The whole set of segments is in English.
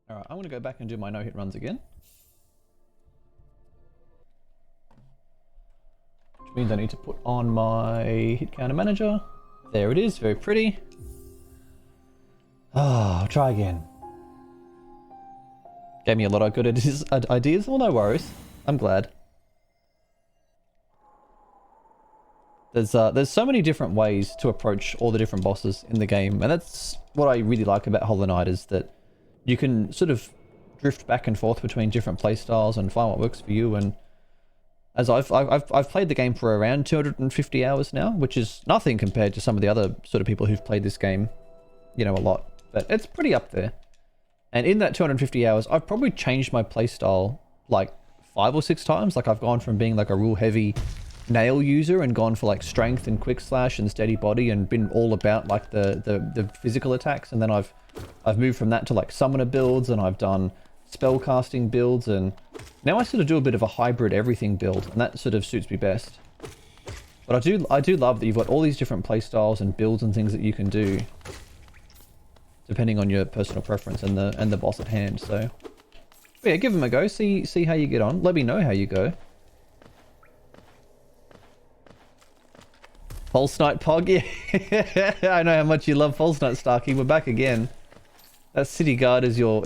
Alright, I'm gonna go back and do my no-hit runs again. Which means I need to put on my hit counter manager. There it is, very pretty. I'll try again. Gave me a lot of good ideas. Well, no worries. I'm glad. There's so many different ways to approach all the different bosses in the game, and that's what I really like about Hollow Knight, is that you can sort of drift back and forth between different playstyles and find what works for you. And as I've played the game for around 250 hours now, which is nothing compared to some of the other sort of people who've played this game, you know, a lot. But it's pretty up there. And in that 250 hours, I've probably changed my playstyle like 5 or 6 times. Like I've gone from being like a real heavy nail user and gone for like strength and quick slash and steady body and been all about like the physical attacks. And then I've moved from that to like summoner builds, and I've done spell casting builds, and now I sort of do a bit of a hybrid everything build, and that sort of suits me best. But I do love that you've got all these different playstyles and builds and things that you can do depending on your personal preference and the boss at hand. So yeah, give them a go, see how you get on. Let me know how you go. False Knight Pog, yeah. I know how much you love False Knight, Starkey. We're back again. That city guard is your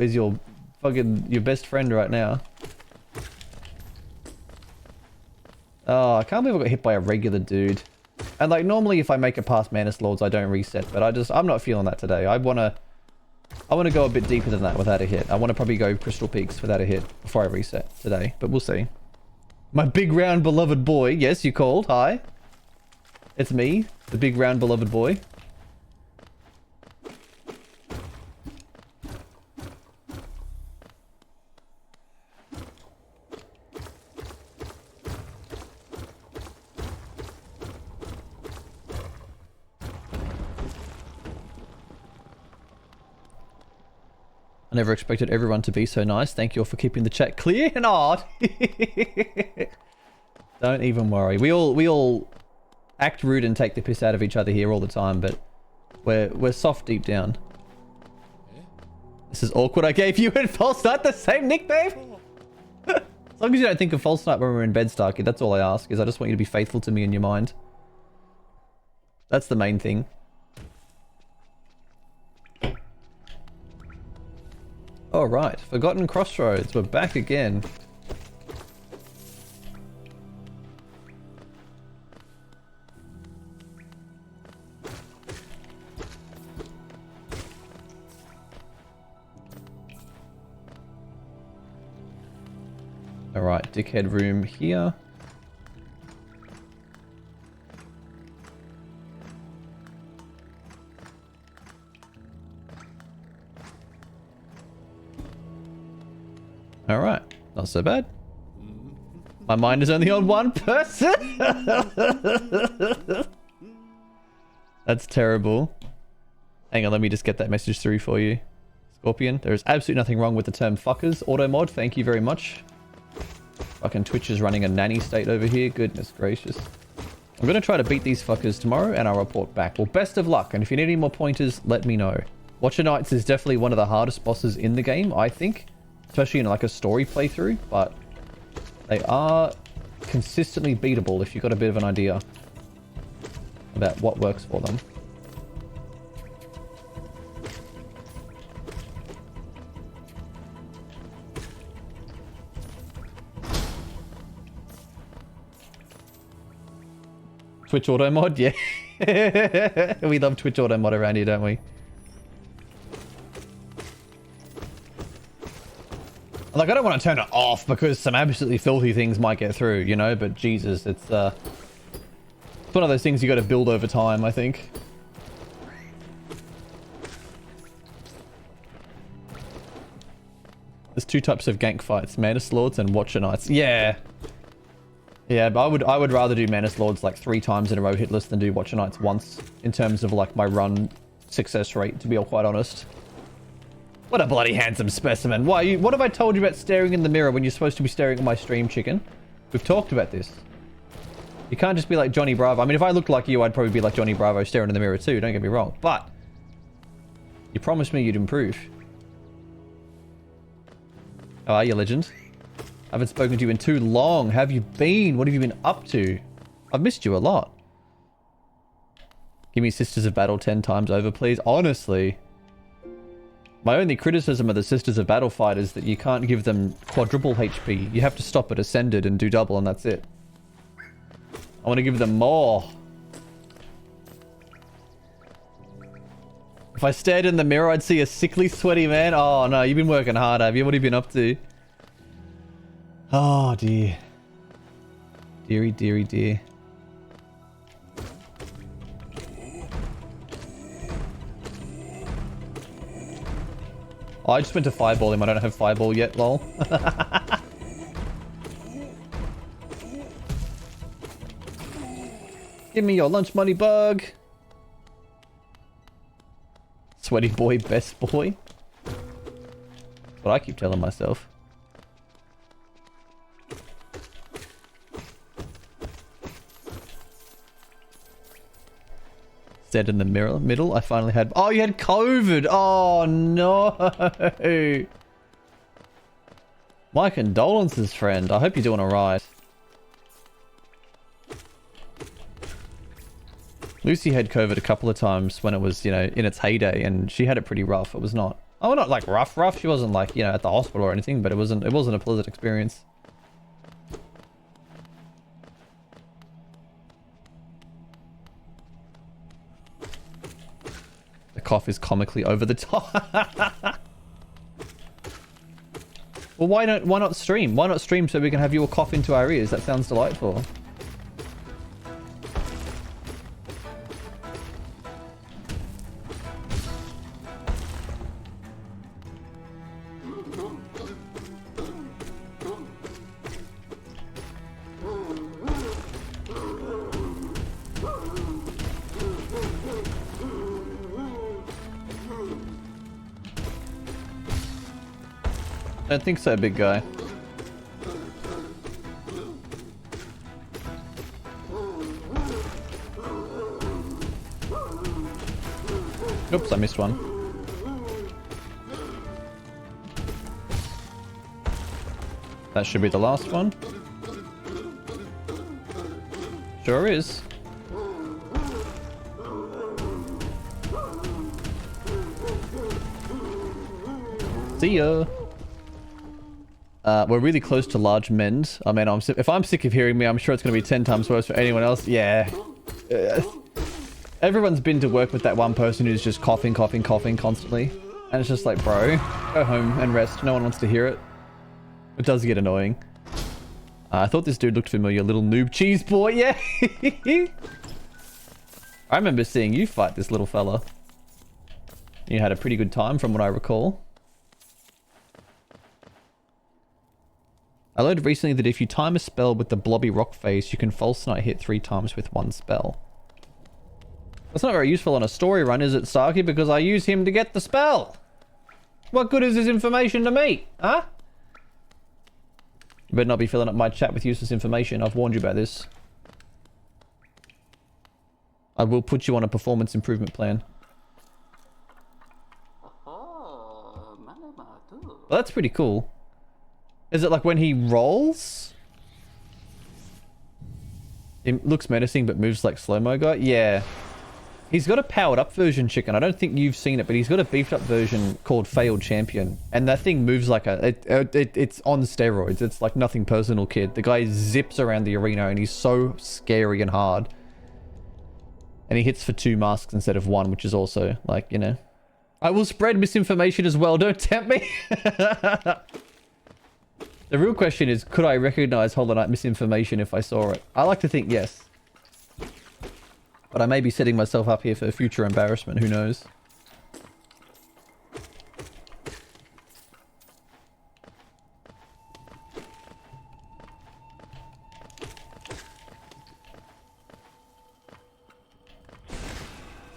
fucking your best friend right now. Oh, I can't believe I got hit by a regular dude. And like normally if I make it past Manus Lords I don't reset, but I'm not feeling that today. I wanna go a bit deeper than that without a hit. I wanna probably go Crystal Peaks without a hit before I reset today, but we'll see. My big round beloved boy. Yes, you called. Hi. It's me, the big round beloved boy. I never expected everyone to be so nice. Thank you all for keeping the chat clear and odd. Don't even worry. We all act rude and take the piss out of each other here all the time, but we're soft deep down. This is awkward. I gave you and False Knight the same nickname. As long as you don't think of False Knight when we're in bed, Starkey, that's all I ask. Is I just want you to be faithful to me in your mind. That's the main thing. All right, Forgotten Crossroads. We're back again. All right, dickhead room here. All right, not so bad. My mind is only on one person. That's terrible. Hang on, let me just get that message through for you. Scorpion, there is absolutely nothing wrong with the term fuckers. Automod, thank you very much. Fucking Twitch is running a nanny state over here. Goodness gracious. I'm going to try to beat these fuckers tomorrow and I'll report back. Well, best of luck. And if you need any more pointers, let me know. Watcher Knights is definitely one of the hardest bosses in the game, I think. Especially in like a story playthrough. But they are consistently beatable if you've got a bit of an idea about what works for them. Twitch auto mod, yeah. We love Twitch auto mod around here, don't we? Like, I don't want to turn it off because some absolutely filthy things might get through, you know? But Jesus, it's one of those things you got to build over time, I think. There's 2 types of gank fights: Manus Lords and Watcher Knights. Yeah. Yeah, but I would rather do Manus Lords like 3 times in a row hitless than do Watcher Knights once in terms of like my run success rate, to be all quite honest. What a bloody handsome specimen. Why? What have I told you about staring in the mirror when you're supposed to be staring at my stream, chicken? We've talked about this. You can't just be like Johnny Bravo. I mean, if I looked like you, I'd probably be like Johnny Bravo staring in the mirror too, don't get me wrong. But you promised me you'd improve. How are you, legend? I haven't spoken to you in too long. How have you been? What have you been up to? I've missed you a lot. Give me Sisters of Battle 10 times over, please. Honestly. My only criticism of the Sisters of Battle fight is that you can't give them quadruple HP. You have to stop at Ascended and do double and that's it. I want to give them more. If I stared in the mirror, I'd see a sickly, sweaty man. Oh no, you've been working hard, have you? What have you been up to? Oh dear. Deary, deary, dear. Oh, I just went to fireball him. I don't have fireball yet, lol. Give me your lunch money, bug. Sweaty boy, best boy. That's what I keep telling myself. Dead in the middle. I finally had... Oh, you had COVID. Oh, no. My condolences, friend. I hope you're doing alright. Lucy had COVID a couple of times when it was, you know, in its heyday, and she had it pretty rough. It was not... Oh, not like rough. She wasn't like, you know, at the hospital or anything, but it wasn't a pleasant experience. The cough is comically over the top. Well, why not stream? Why not stream so we can have your cough into our ears? That sounds delightful. I don't think so, big guy. Oops, I missed one. That should be the last one. Sure is. See ya. We're really close to large mend. I mean, if I'm sick of hearing me, I'm sure it's going to be 10 times worse for anyone else. Yeah. Everyone's been to work with that one person who's just coughing constantly. And it's just like, bro, go home and rest. No one wants to hear it. It does get annoying. I thought this dude looked familiar. Little noob cheese boy. Yeah. I remember seeing you fight this little fella. You had a pretty good time from what I recall. I learned recently that if you time a spell with the blobby rock face, you can false knight hit 3 times with 1 spell. That's not very useful on a story run, is it, Starkey? Because I use him to get the spell. What good is this information to me? Huh? You better not be filling up my chat with useless information. I've warned you about this. I will put you on a performance improvement plan. Well, that's pretty cool. Is it like when he rolls? It looks menacing but moves like slow-mo guy? Yeah. He's got a powered up version, Chicken. I don't think you've seen it, but he's got a beefed up version called Failed Champion. And that thing moves like a... It's on steroids. It's like nothing personal, kid. The guy zips around the arena and he's so scary and hard. And he hits for 2 masks instead of 1, which is also like, you know... I will spread misinformation as well. Don't tempt me. The real question is, could I recognize Hollow Knight misinformation if I saw it? I like to think yes. But I may be setting myself up here for future embarrassment, who knows? I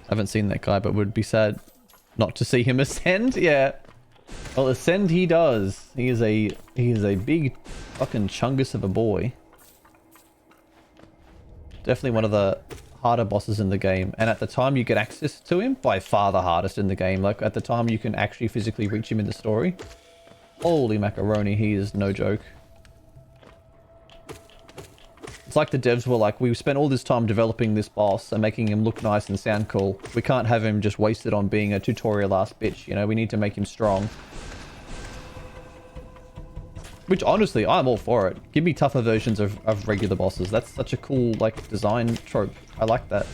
haven't seen that guy, but would be sad not to see him ascend. Yeah. Well, ascend he does. He is a big fucking chungus of a boy. Definitely one of the harder bosses in the game. And at the time you get access to him, by far the hardest in the game. Like, at the time you can actually physically reach him in the story. Holy macaroni, he is no joke. It's like the devs were like, we spent all this time developing this boss and making him look nice and sound cool. We can't have him just wasted on being a tutorial-ass bitch, you know? We need to make him strong. Which, honestly, I'm all for it. Give me tougher versions of regular bosses. That's such a cool, like, design trope. I like that.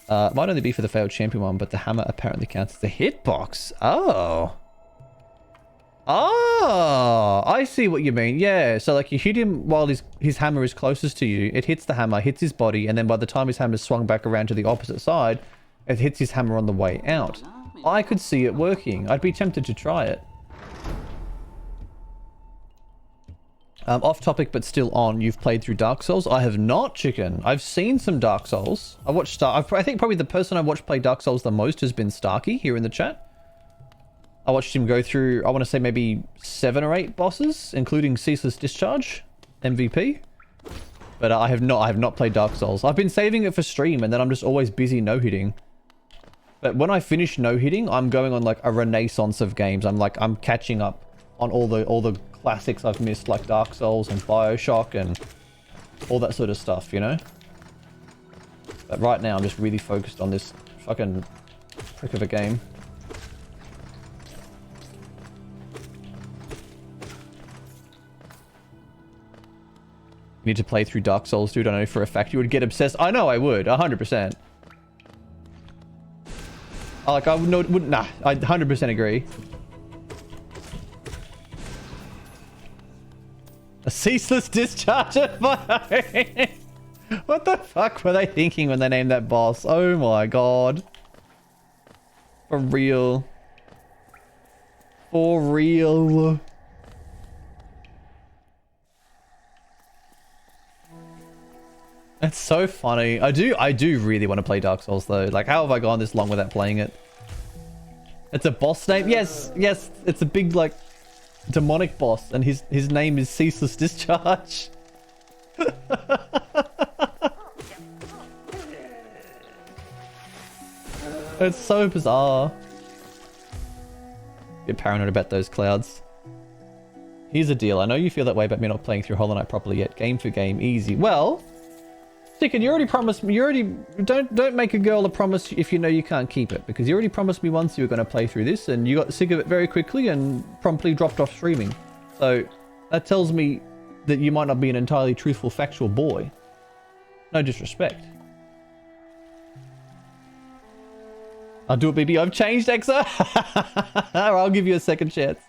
Might only be for the failed champion one, but the hammer apparently counts as a hitbox. Oh. Oh, I see what you mean. Yeah, so like you hit him while his hammer is closest to you. It hits the hammer, hits his body, and then by the time his hammer's swung back around to the opposite side, it hits his hammer on the way out. I could see it working. I'd be tempted to try it. Off topic, but still on. You've played through Dark Souls. I have not, chicken. I've seen some Dark Souls. I watched I think probably the person I watched play Dark Souls the most has been Starkey here in the chat. I watched him go through, I want to say maybe 7 or 8 bosses, including Ceaseless Discharge, MVP. But I have not played Dark Souls. I've been saving it for stream, and then I'm just always busy no-hitting. But when I finish no-hitting, I'm going on like a renaissance of games. I'm catching up on all the classics I've missed, like Dark Souls and BioShock and all that sort of stuff, you know? But right now, I'm just really focused on this fucking prick of a game. You need to play through Dark Souls, dude. I know for a fact you would get obsessed. I know I would, 100%. I wouldn't, nah, I 100% agree. A ceaseless discharge of fire. What the fuck were they thinking when they named that boss? Oh my god. For real. For real. That's so funny. I do really want to play Dark Souls though. Like, how have I gone this long without playing it? It's a boss name? Yes, yes. It's a big, like, demonic boss, and his name is Ceaseless Discharge. It's so bizarre. Get paranoid about those clouds. Here's the deal. I know you feel that way about me not playing through Hollow Knight properly yet. Game for game, easy. Well, Sticken, you already promised me. You already don't make a girl a promise if you know you can't keep it, because you already promised me once you were going to play through this, and you got sick of it very quickly and promptly dropped off streaming. So that tells me that you might not be an entirely truthful, factual boy. No disrespect. I'll do it, baby. I've changed, Exa. I'll give you a second chance.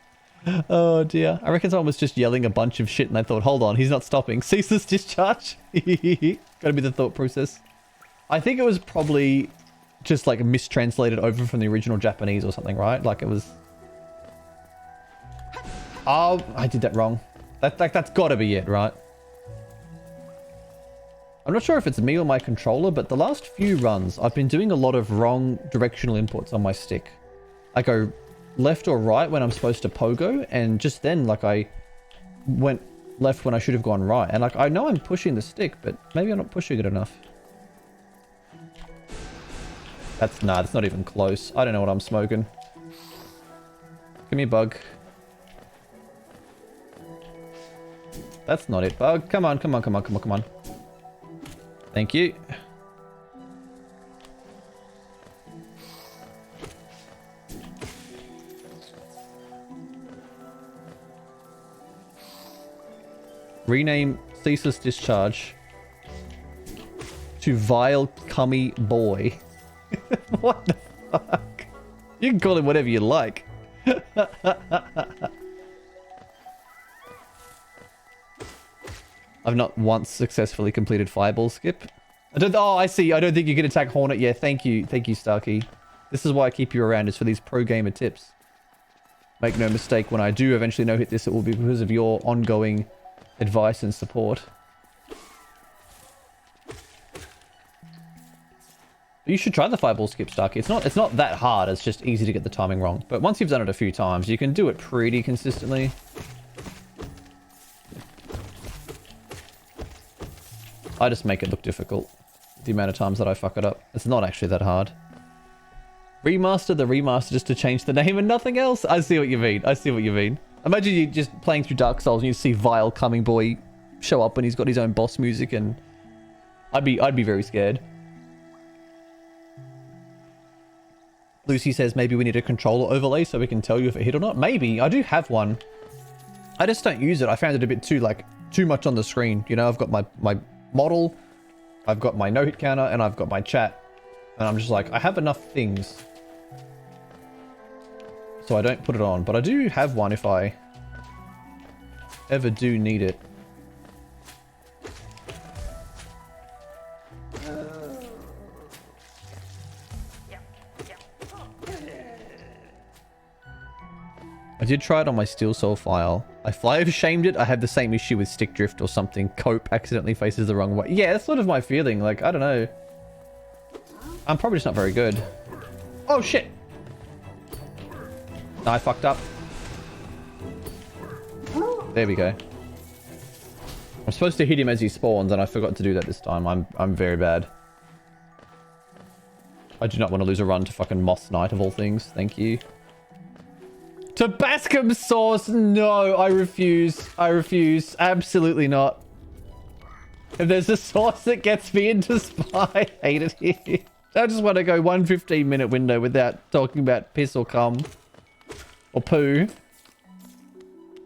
Oh dear. I reckon someone was just yelling a bunch of shit and they thought, hold on, he's not stopping. Ceaseless discharge. Gotta be the thought process. I think it was probably just like mistranslated over from the original Japanese or something, right? Like it was... Oh, I did that wrong. That's gotta be it, right? I'm not sure if it's me or my controller, but the last few runs, I've been doing a lot of wrong directional inputs on my stick. I go left or right when I'm supposed to pogo, and just then, like, I went left when I should have gone right. And, like, I know I'm pushing the stick, but maybe I'm not pushing it enough. That's not even close. I don't know what I'm smoking. Give me a bug. That's not it, bug. Come on, come on, come on, come on, come on. Thank you. Rename Ceaseless Discharge to Vile Cummy Boy. What the fuck? You can call him whatever you like. I've not once successfully completed Fireball Skip. Oh, I see. I don't think you can attack Hornet. Yeah, thank you. Thank you, Starkey. This is why I keep you around, is for these pro gamer tips. Make no mistake, when I do eventually no-hit this, it will be because of your ongoing advice and support. You should try the Fireball Skip, Starkey. It's not that hard. It's just easy to get the timing wrong. But once you've done it a few times, you can do it pretty consistently. I just make it look difficult. The amount of times that I fuck it up. It's not actually that hard. Remaster the remaster just to change the name and nothing else. I see what you mean. I see what you mean. Imagine you just playing through Dark Souls and you see Vile Coming Boy show up and he's got his own boss music, and I'd be very scared. Lucy says maybe we need a controller overlay so we can tell you if it hit or not. Maybe. I do have one. I just don't use it. I found it a bit too much on the screen. You know, I've got my model, I've got my no-hit counter, and I've got my chat. And I'm just like, I have enough things. So I don't put it on. But I do have one if I ever do need it. I did try it on my Steel Soul file. I flavor-shamed it. I had the same issue with stick drift or something. Cope accidentally faces the wrong way. Yeah, that's sort of my feeling. Like, I don't know. I'm probably just not very good. Oh, shit. No, I fucked up. There we go. I'm supposed to hit him as he spawns, and I forgot to do that this time. I'm very bad. I do not want to lose a run to fucking Moss Knight of all things. Thank you. Tabasco sauce? No, I refuse. I refuse. Absolutely not. If there's a sauce that gets me into spy, I hate it here. I just want to go 1 15-minute window without talking about piss or cum. Or poo.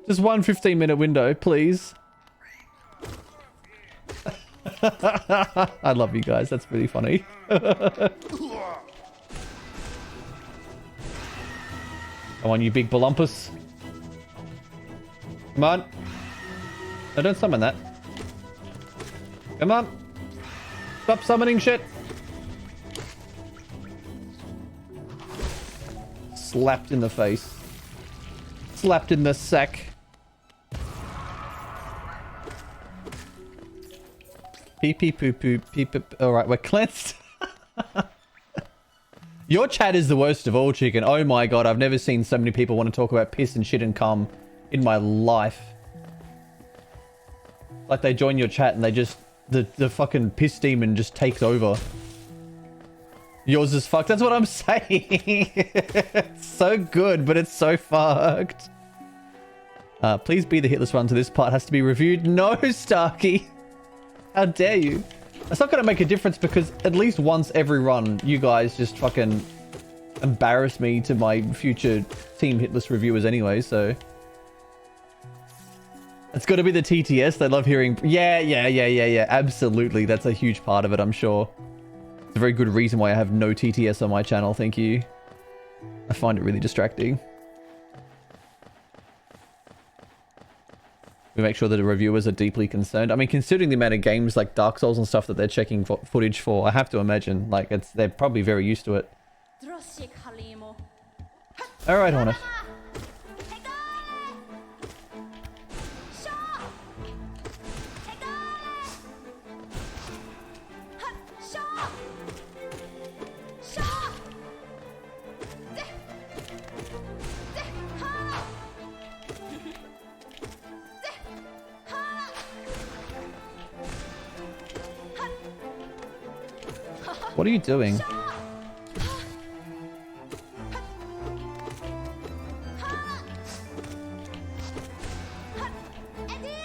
Just 1 15-minute window, please. I love you guys. That's really funny. Come on, you big balumpus. Come on. No, don't summon that. Come on. Stop summoning shit. Slapped in the face. Slapped in the sack. Pee pee poo poo pee pee. Alright, we're cleansed. Your chat is the worst of all, Chicken. Oh my god, I've never seen so many people want to talk about piss and shit and cum in my life. Like they join your chat and they just... The fucking piss demon just takes over. Yours is fucked. That's what I'm saying. It's so good, but it's so fucked. Please be the hitless run to this part has to be reviewed. No, Starkey. How dare you? It's not going to make a difference because at least once every run, you guys just fucking embarrass me to my future Team Hitless reviewers anyway, so... It's got to be the TTS. They love hearing... Yeah. Absolutely. That's a huge part of it, I'm sure. It's a very good reason why I have no TTS on my channel, thank you. I find it really distracting. We make sure that the reviewers are deeply concerned. I mean, considering the amount of games like Dark Souls and stuff that they're checking footage for, I have to imagine, like, they're probably very used to it. Alright, Hornet. What are you doing?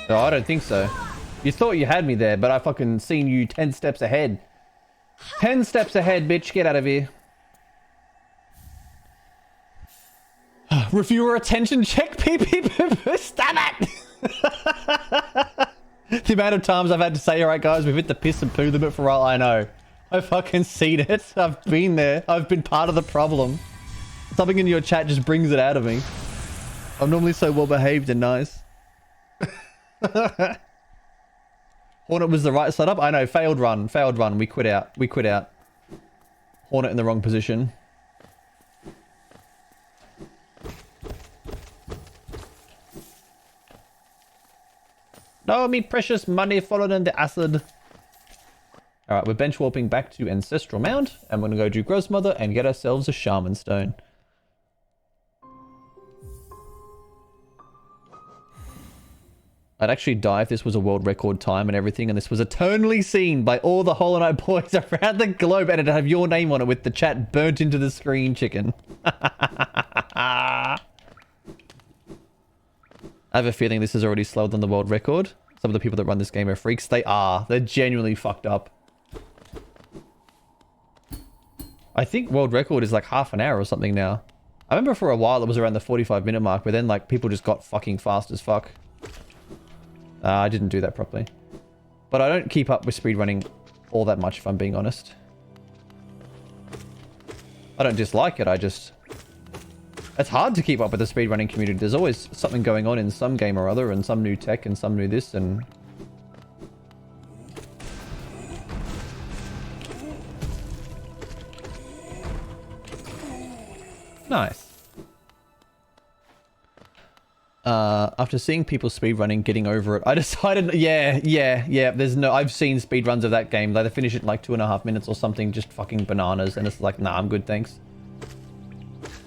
No, I don't think so. You thought you had me there, but I fucking seen you 10 steps ahead. 10 steps ahead, bitch. Get out of here. Reviewer attention check. Stop it! The amount of times I've had to say, alright guys, we've hit the piss and poo limit for all I know. I fucking seen it. I've been there. I've been part of the problem. Something in your chat just brings it out of me. I'm normally so well behaved and nice. Hornet was the right setup. I know. Failed run. Failed run. We quit out. We quit out. Hornet in the wrong position. No, me precious money fallen in the acid. Alright, we're bench warping back to Ancestral Mound, and we're going to go do Grossmother and get ourselves a Shaman Stone. I'd actually die if this was a world record time and everything, and this was eternally seen by all the Hollow Knight boys around the globe, and it'd have your name on it with the chat burnt into the screen, chicken. I have a feeling this is already slower than the world record. Some of the people that run this game are freaks. They are. They're genuinely fucked up. I think world record is like half an hour or something now. I remember for a while it was around the 45-minute mark, but then like people just got fucking fast as fuck. I didn't do that properly. But I don't keep up with speedrunning all that much, if I'm being honest. I don't dislike it, I just... It's hard to keep up with the speedrunning community. There's always something going on in some game or other, and some new tech, and some new this, and... Nice. After seeing people speedrunning, getting over it, I decided, yeah, there's no, I've seen speedruns of that game. They finish it in like 2.5 minutes or something, just fucking bananas, and it's like, nah, I'm good, thanks.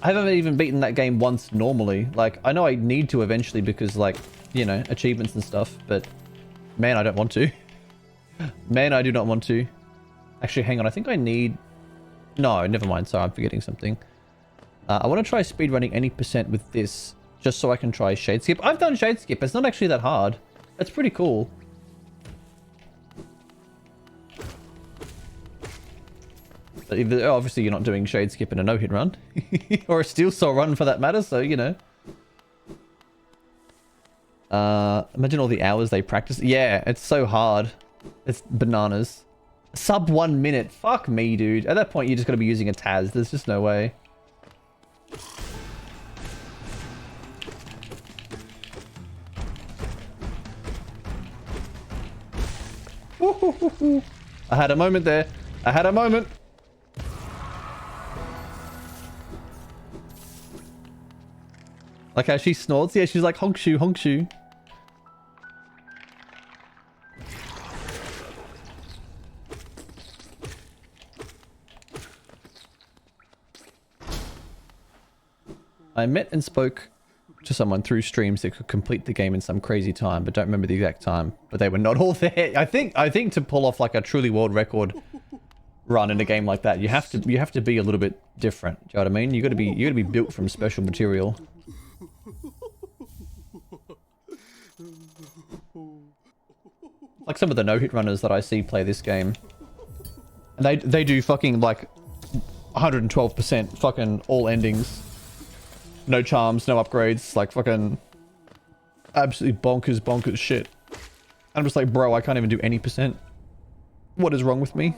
I haven't even beaten that game once normally. Like, I know I need to eventually because, like, you know, achievements and stuff, but man, I don't want to. Man, I do not want to. Actually, hang on, I think I need... No, never mind, sorry, I'm forgetting something. I want to try speedrunning any percent with this, just so I can try Shade Skip. I've done Shade Skip. It's not actually that hard. It's pretty cool. But obviously, you're not doing Shade Skip in a no-hit run. Or a Steel Soul run, for that matter, so, you know. Imagine all the hours they practice. Yeah, it's so hard. It's bananas. Sub 1 minute. Fuck me, dude. At that point, you're just going to be using a Taz. There's just no way. I had a moment there. I had a moment. Like how she snorts. Yeah, she's like honk shoe, honk shoe. I met and spoke to someone through streams that could complete the game in some crazy time, but don't remember the exact time. But they were not all there. I think to pull off like a truly world record run in a game like that, you have to be a little bit different. Do you know what I mean? You gotta be built from special material. Like some of the no-hit runners that I see play this game, and they do fucking like 112% fucking all endings. No charms, no upgrades, like fucking absolutely bonkers shit. I'm just like, bro, I can't even do any percent. What is wrong with me?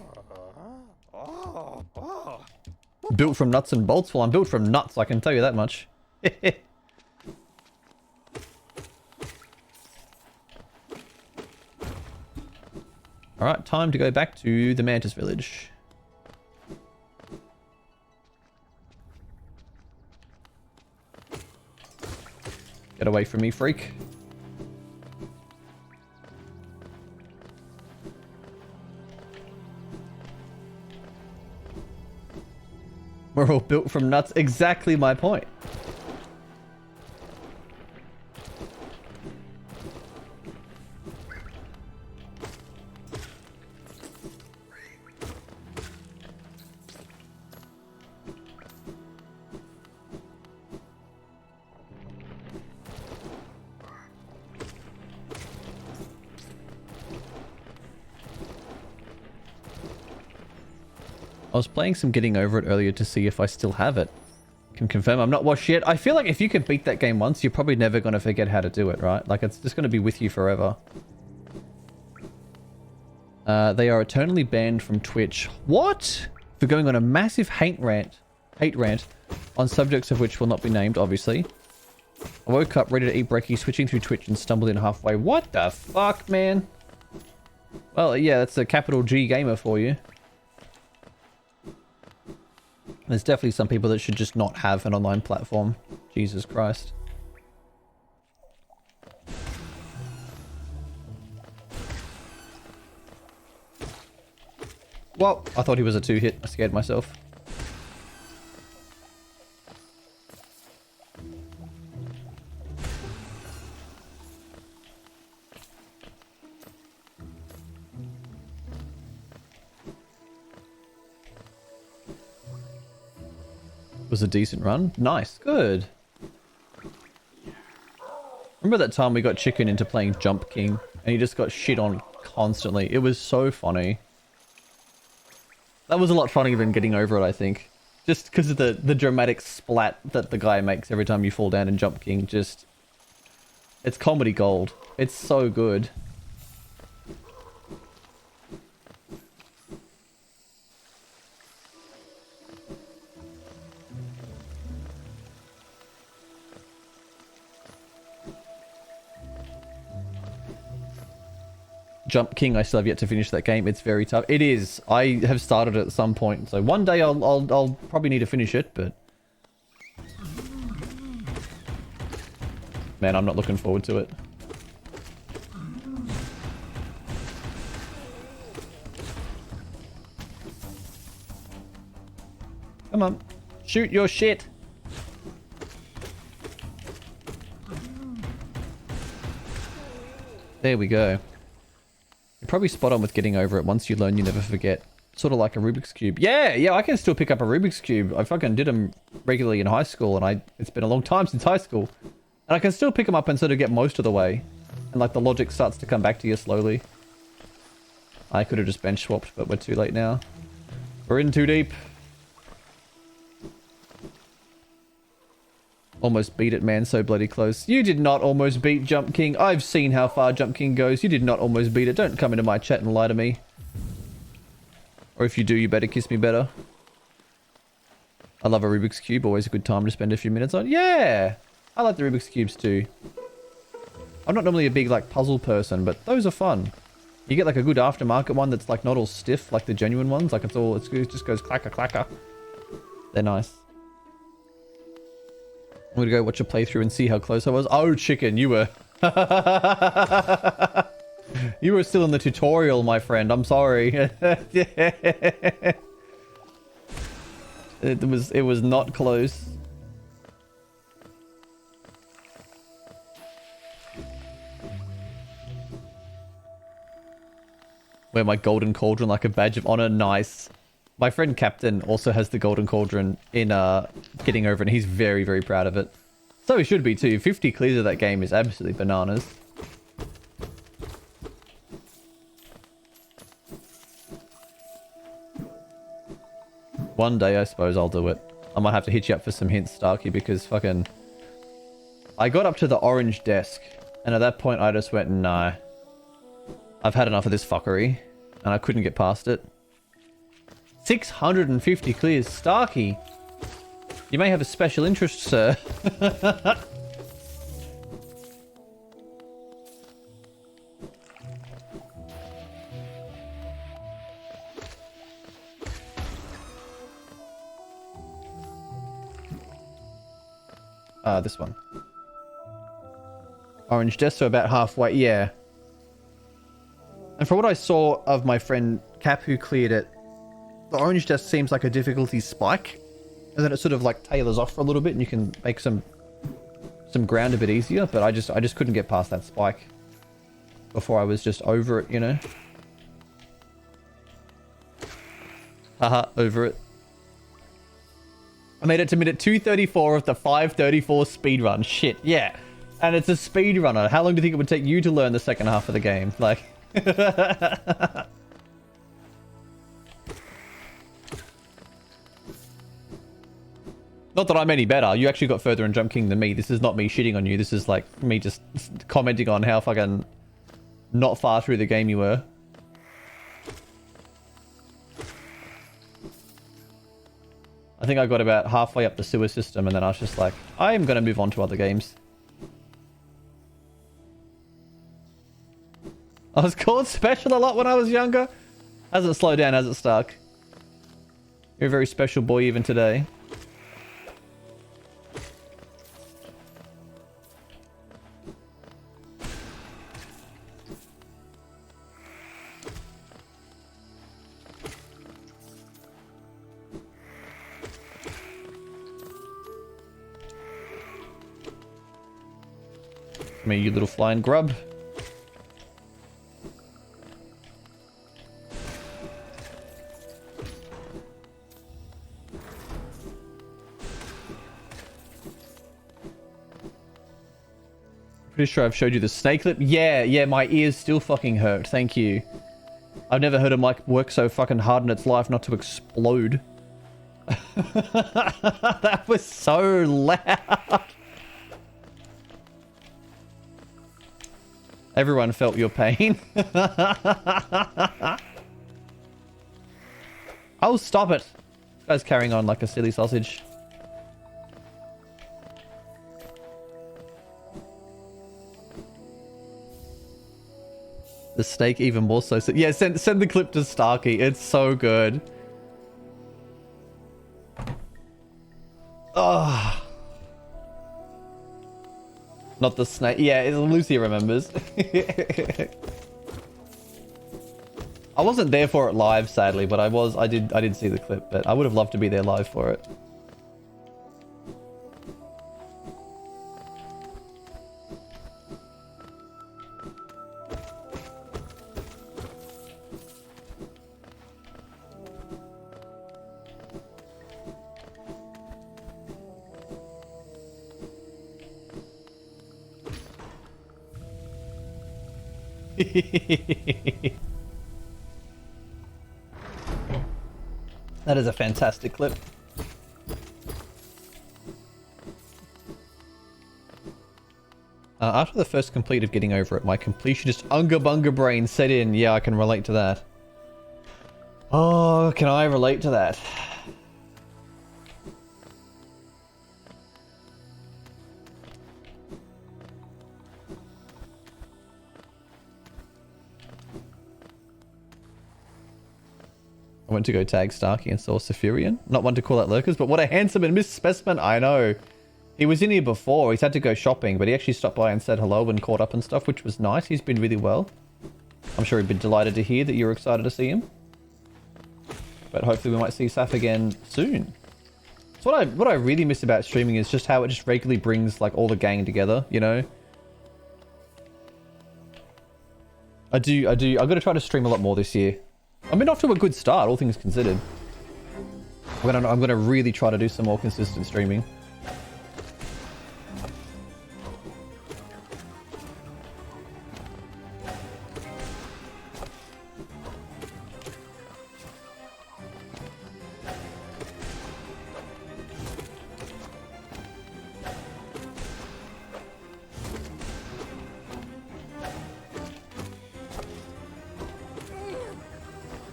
Built from nuts and bolts? Well, I'm built from nuts, I can tell you that much. Alright, time to go back to the Mantis Village. Get away from me, freak. We're all built from nuts. Exactly my point. I was playing some Getting Over It earlier to see if I still have it. Can confirm I'm not washed yet. I feel like if you could beat that game once, you're probably never going to forget how to do it, right? Like, it's just going to be with you forever. They are eternally banned from Twitch. What? For going on a massive hate rant on subjects of which will not be named, obviously. I woke up ready to eat brekkie, switching through Twitch and stumbled in halfway. What the fuck, man? Well, yeah, that's a capital G gamer for you. There's definitely some people that should just not have an online platform. Jesus Christ. Well, I thought he was a 2-hit. I scared myself. was a decent run. Nice. Good. Remember that time we got Chicken into playing Jump King and he just got shit on constantly. It was so funny. That was a lot funnier than Getting Over It, I think. Just because of the dramatic splat that the guy makes every time you fall down in Jump King. Just... It's comedy gold. It's so good. Jump King, I still have yet to finish that game. It's very tough. It is. I have started it at some point, so one day I'll probably need to finish it, but... Man, I'm not looking forward to it. Come on. Shoot your shit. There we go. You're probably spot on with Getting Over It. Once you learn, you never forget. Sort of like a Rubik's Cube. Yeah, I can still pick up a Rubik's Cube. I fucking did them regularly in high school, and it's been a long time since high school. And I can still pick them up and sort of get most of the way. And like the logic starts to come back to you slowly. I could have just bench swapped, but we're too late now. We're in too deep. Almost beat it, man. So bloody close. You did not almost beat Jump King. I've seen how far Jump King goes. You did not almost beat it. Don't come into my chat and lie to me. Or if you do, you better kiss me better. I love a Rubik's Cube. Always a good time to spend a few minutes on. Yeah! I like the Rubik's Cubes too. I'm not normally a big like puzzle person, but those are fun. You get like a good aftermarket one that's like not all stiff like the genuine ones. Like it just goes clacker clacker. They're nice. I'm gonna go watch a playthrough and see how close I was. Oh, Chicken, you were... You were still in the tutorial, my friend. I'm sorry. It was not close. Wear my golden cauldron like a badge of honor. Nice. My friend Captain also has the golden cauldron in Getting Over it, and he's very, very proud of it. So he should be too. 50 clears of that game is absolutely bananas. One day, I suppose I'll do it. I might have to hit you up for some hints, Starkey, because fucking... I got up to the orange desk, and at that point I just went, no. I've had enough of this fuckery, and I couldn't get past it. 650 clears. Starkey, you may have a special interest, sir. This one. Orange desk, so about halfway. Yeah. And from what I saw of my friend Cap who cleared it, the orange desk seems like a difficulty spike, and then it sort of like tailors off for a little bit, and you can make some ground a bit easier. But I just couldn't get past that spike before I was just over it, you know. Haha, over it. I made it to minute 234 of the 534 speedrun. Shit, yeah. And it's a speedrunner. How long do you think it would take you to learn the second half of the game? Like... Not that I'm any better. You actually got further in Jump King than me. This is not me shitting on you. This is like me just commenting on how fucking not far through the game you were. I think I got about halfway up the sewer system and then I was just like, I'm going to move on to other games. I was called special a lot when I was younger. Hasn't slowed down, has it, Stark? You're a very special boy even today. Come here, you little flying grub. Pretty sure I've showed you the snake clip. Yeah, my ears still fucking hurt. Thank you. I've never heard a mic work so fucking hard in its life not to explode. That was so loud. Everyone felt your pain. Oh, stop it. This guy's carrying on like a silly sausage. The snake even more so. Yeah, send the clip to Starkey. It's so good. Oh. Not the snake. Yeah, Lucy remembers. I wasn't there for it live, sadly, but I did see the clip, but I would have loved to be there live for it. That is a fantastic clip. After the first complete of getting over it, my completionist Unga Bunga brain set in. Yeah, I can relate to that. Oh, can I relate to that? I went to go tag Starkey and saw Saphirian. Not one to call out lurkers, but what a handsome and missed specimen. I know. He was in here before. He's had to go shopping, but he actually stopped by and said hello and caught up and stuff, which was nice. He's been really well. I'm sure he'd be delighted to hear that you're excited to see him. But hopefully we might see Saf again soon. So what I really miss about streaming is just how it just regularly brings like all the gang together, you know? I've got to try to stream a lot more this year. I mean, off to a good start, all things considered. I'm gonna really try to do some more consistent streaming.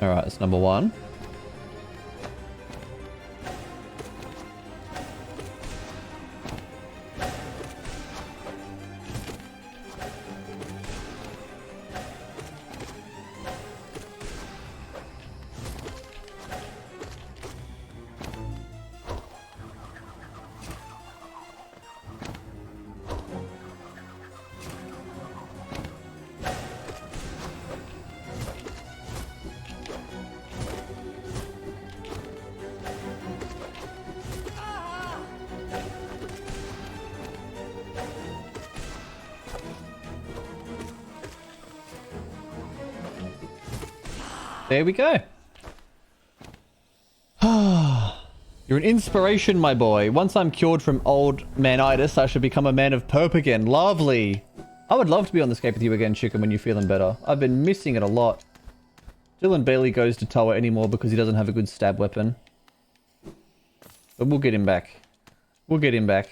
Alright, that's number one. There we go. You're an inspiration, my boy. Once I'm cured from old manitis, I should become a man of perp again. Lovely. I would love to be on the Scape with you again, Chicken, when you're feeling better. I've been missing it a lot. Dylan barely goes to Tower anymore because he doesn't have a good stab weapon. But we'll get him back. We'll get him back.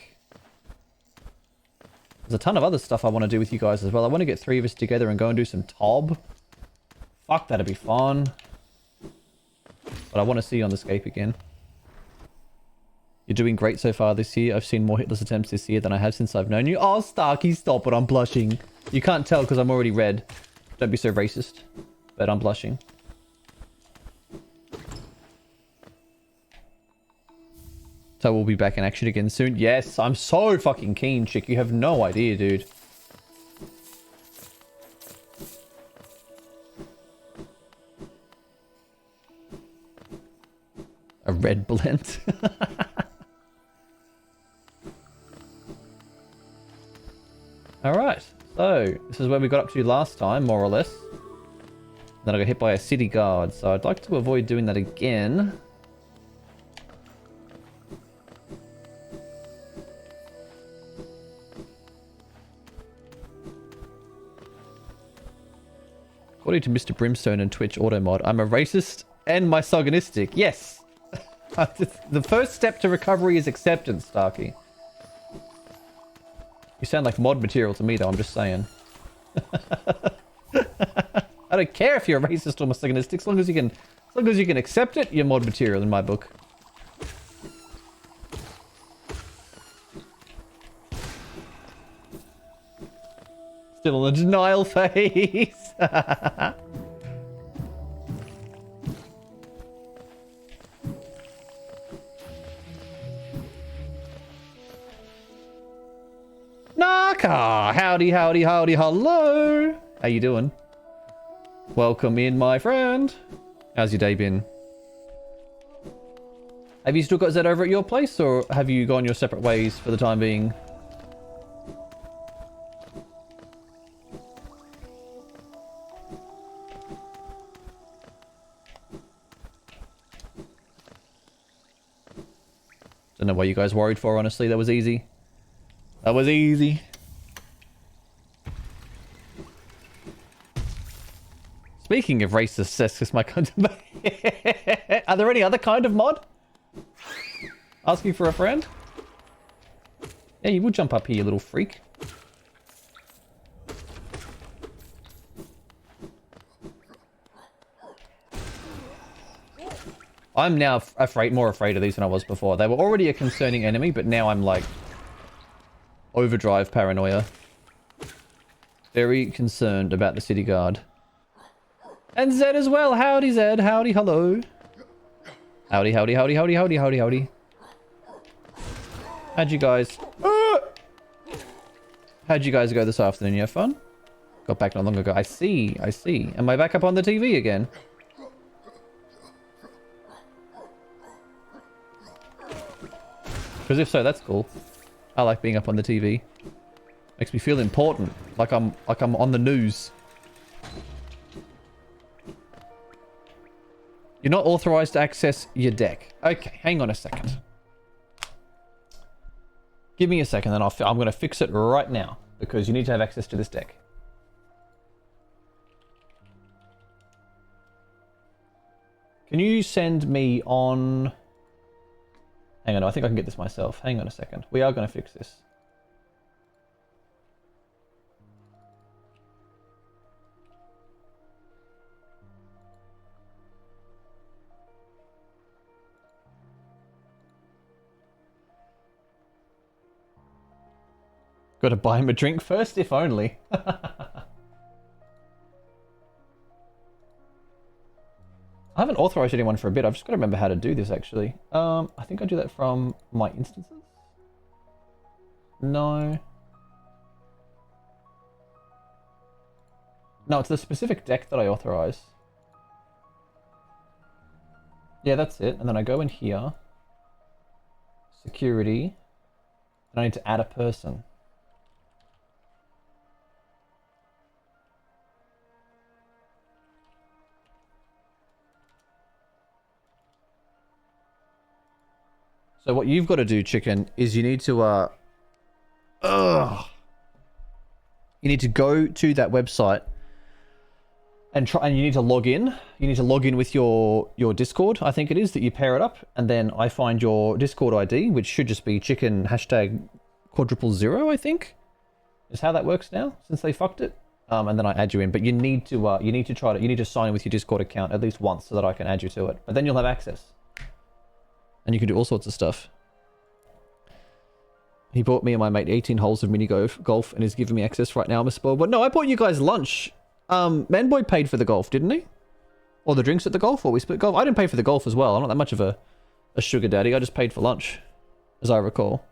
There's a ton of other stuff I want to do with you guys as well. I want to get 3 of us together and go and do some TOB. Fuck, that'd be fun. But I want to see you on the Scape again. You're doing great so far this year. I've seen more hitless attempts this year than I have since I've known you. Oh, Starkey, stop it. I'm blushing. You can't tell because I'm already red. Don't be so racist. But I'm blushing. So we'll be back in action again soon. Yes, I'm so fucking keen, chick. You have no idea, dude. A red blend. Alright, so this is where we got up to last time, more or less. Then I got hit by a city guard, so I'd like to avoid doing that again. According to Mr. Brimstone and Twitch Automod, I'm a racist and misogynistic. Yes! The first step to recovery is acceptance, Starkey. You sound like mod material to me, though, I'm just saying. I don't care if you're a racist or misogynistic, as long as you can accept it, you're mod material in my book. Still in the denial phase. Naka! Howdy, howdy, howdy, hello! How you doing? Welcome in, my friend. How's your day been? Have you still got Zed over at your place, or have you gone your separate ways for the time being? Don't know what you guys worried for, honestly. That was easy. That was easy. Speaking of racist, sexist, my kind of... Are there any other kind of mod? Asking for a friend? Yeah, you would jump up here, you little freak. I'm now more afraid of these than I was before. They were already a concerning enemy, but now I'm like... overdrive paranoia. Very concerned about the city guard. And Zed as well. Howdy, Zed. Howdy, hello. Howdy, howdy, howdy, howdy, howdy, howdy, howdy. How'd you guys... How'd you guys go this afternoon? You have fun? Got back not long ago. I see, I see. Am I back up on the TV again? Because if so, that's cool. I like being up on the TV. Makes me feel important, like I'm on the news. You're not authorized to access your deck. Okay, hang on a second. Give me a second, then I'm going to fix it right now because you need to have access to this deck. Can you send me on? Hang on, I think I can get this myself. Hang on a second. We are going to fix this. Got to buy him a drink first, if only. I haven't authorized anyone for a bit. I've just got to remember how to do this, actually. I think I do that from my instances. No. No, it's the specific deck that I authorize. Yeah, that's it. And then I go in here. Security. And I need to add a person. So what you've got to do, chicken, is you need to you need to go to that website and you need to log in. You need to log in with your Discord, I think it is, that you pair it up, and then I find your Discord ID, which should just be chicken #400, I think, is how that works now since they fucked it. And then I add you in, but you need to sign in with your Discord account at least once so that I can add you to it. But then you'll have access. And you can do all sorts of stuff. He bought me and my mate 18 holes of mini golf and is giving me access right now. I'm a spoiled. But no, I bought you guys lunch. Manboy paid for the golf, didn't he? Or the drinks at the golf, or we split golf. I didn't pay for the golf as well. I'm not that much of a sugar daddy. I just paid for lunch, as I recall.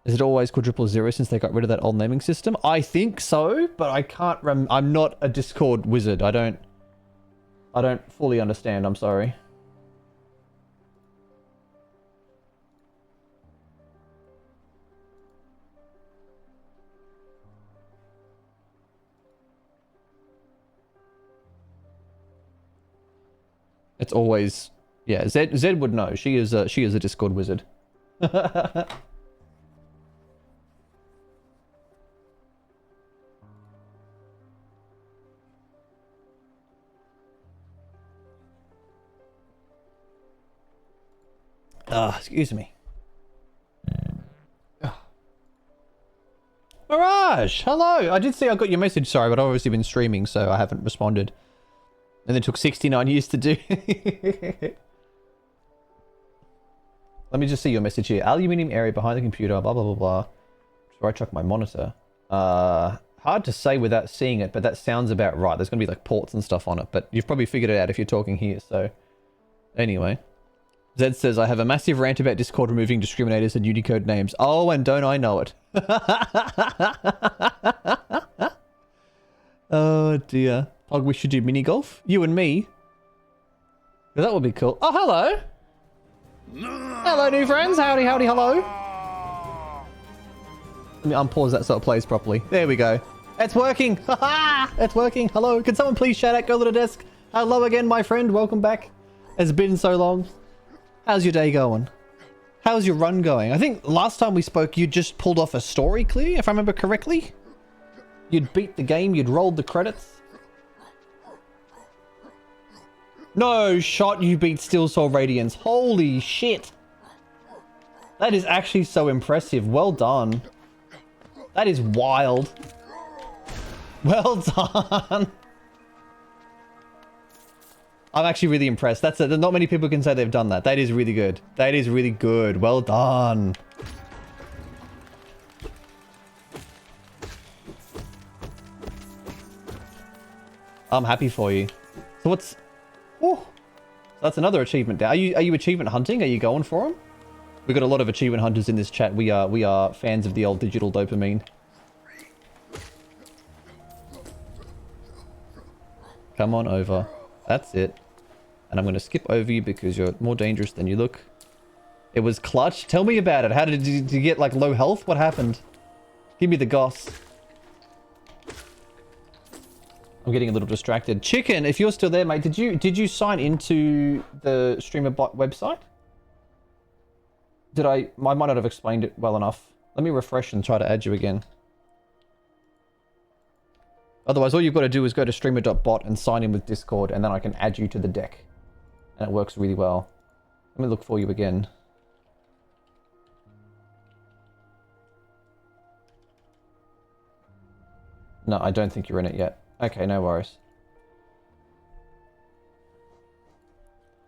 Is it always #000 since they got rid of that old naming system? I think so, but I can't I'm not a Discord wizard. I don't fully understand. I'm sorry. It's always, yeah. Zed would know. She is a Discord wizard. Excuse me. Mirage, hello. I did see I got your message, sorry, but I've obviously been streaming, so I haven't responded. And it took 69 years to do. Let me just see your message here. Aluminium area behind the computer, blah, blah, blah, blah. Before I check my monitor. Hard to say without seeing it, but that sounds about right. There's going to be like ports and stuff on it, but you've probably figured it out if you're talking here, so... Anyway. Zed says, I have a massive rant about Discord removing discriminators and Unicode names. Oh, and don't I know it. Oh, dear. Pog, we should do mini golf? You and me? That would be cool. Oh, hello! Hello, new friends. Howdy, howdy, hello. Let me unpause that so it plays properly. There we go. It's working! Ha-ha! It's working. Hello. Can someone please shout out Girl to the Desk? Hello again, my friend. Welcome back. It's been so long. How's your day going? How's your run going? I think last time we spoke, you just pulled off a story clear, if I remember correctly. You'd beat the game, you'd rolled the credits. No shot, you beat Steel Soul Radiance. Holy shit. That is actually so impressive. Well done. That is wild. Well done. I'm actually really impressed. That's it. Not many people can say they've done that. That is really good. That is really good. Well done. I'm happy for you. So what's... Oh, that's another achievement. Are you achievement hunting? Are you going for them? We've got a lot of achievement hunters in this chat. We are fans of the old digital dopamine. Come on over. That's it. And I'm going to skip over you because you're more dangerous than you look. It was clutch. Tell me about it. How did you get like low health? What happened? Give me the goss. I'm getting a little distracted. Chicken, if you're still there, mate, did you sign into the streamer bot website? I might not have explained it well enough. Let me refresh and try to add you again. Otherwise, all you've got to do is go to streamer.bot and sign in with Discord, and then I can add you to the deck. And it works really well. Let me look for you again. No, I don't think you're in it yet. Okay, no worries.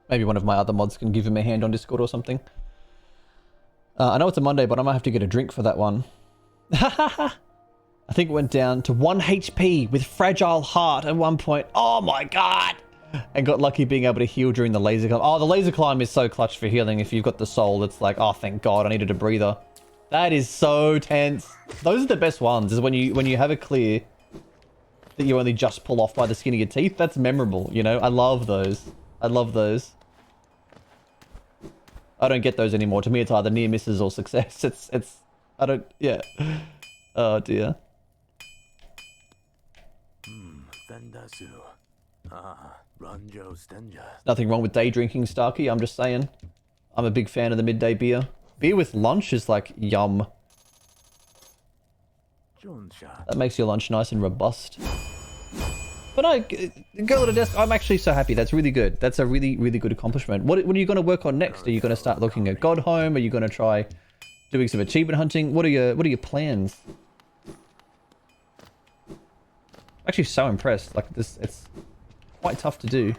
Maybe one of my other mods can give him a hand on Discord or something. I know it's a Monday, but I might have to get a drink for that one. I think it went down to 1 HP with Fragile Heart at one point. Oh my god! And got lucky being able to heal during the laser climb. Oh, the laser climb is so clutch for healing. If you've got the soul, it's like, oh, thank god, I needed a breather. That is so tense. Those are the best ones, is when you have a clear that you only just pull off by the skin of your teeth. That's memorable, you know? I love those. I love those. I don't get those anymore. To me, it's either near misses or success. I don't, yeah. Oh, dear. Nothing wrong with day drinking, Starkey. I'm just saying. I'm a big fan of the midday beer. Beer with lunch is like yum. That makes your lunch nice and robust. But no, Girl at a Desk, I'm actually so happy. That's really good. That's a really, really good accomplishment. What are you going to work on next? Are you going to start looking at God Home? Are you going to try doing some achievement hunting? What are your plans? I'm actually so impressed. Like this, it's quite tough to do.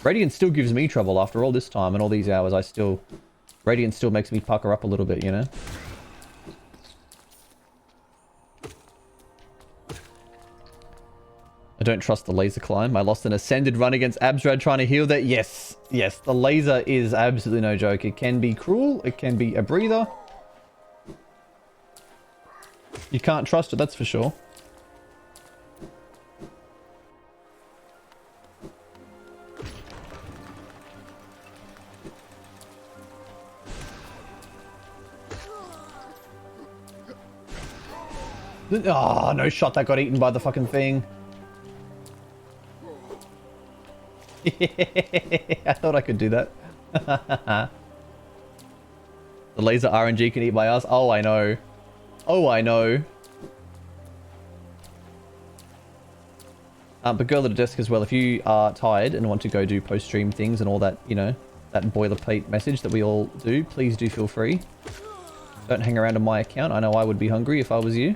Radiant still gives me trouble after all this time and all these hours. Radiant still makes me pucker up a little bit, you know? I don't trust the laser climb. I lost an ascended run against Absrad trying to heal that. Yes, yes, the laser is absolutely no joke. It can be cruel. It can be a breather. You can't trust it, that's for sure. Oh, no shot, that got eaten by the fucking thing. I thought I could do that. The laser RNG can eat my ass. Oh, I know. Oh, I know. But Girl at a Desk as well, if you are tired and want to go do post-stream things and all that, you know, that boilerplate message that we all do, please do feel free. Don't hang around on my account. I know I would be hungry if I was you.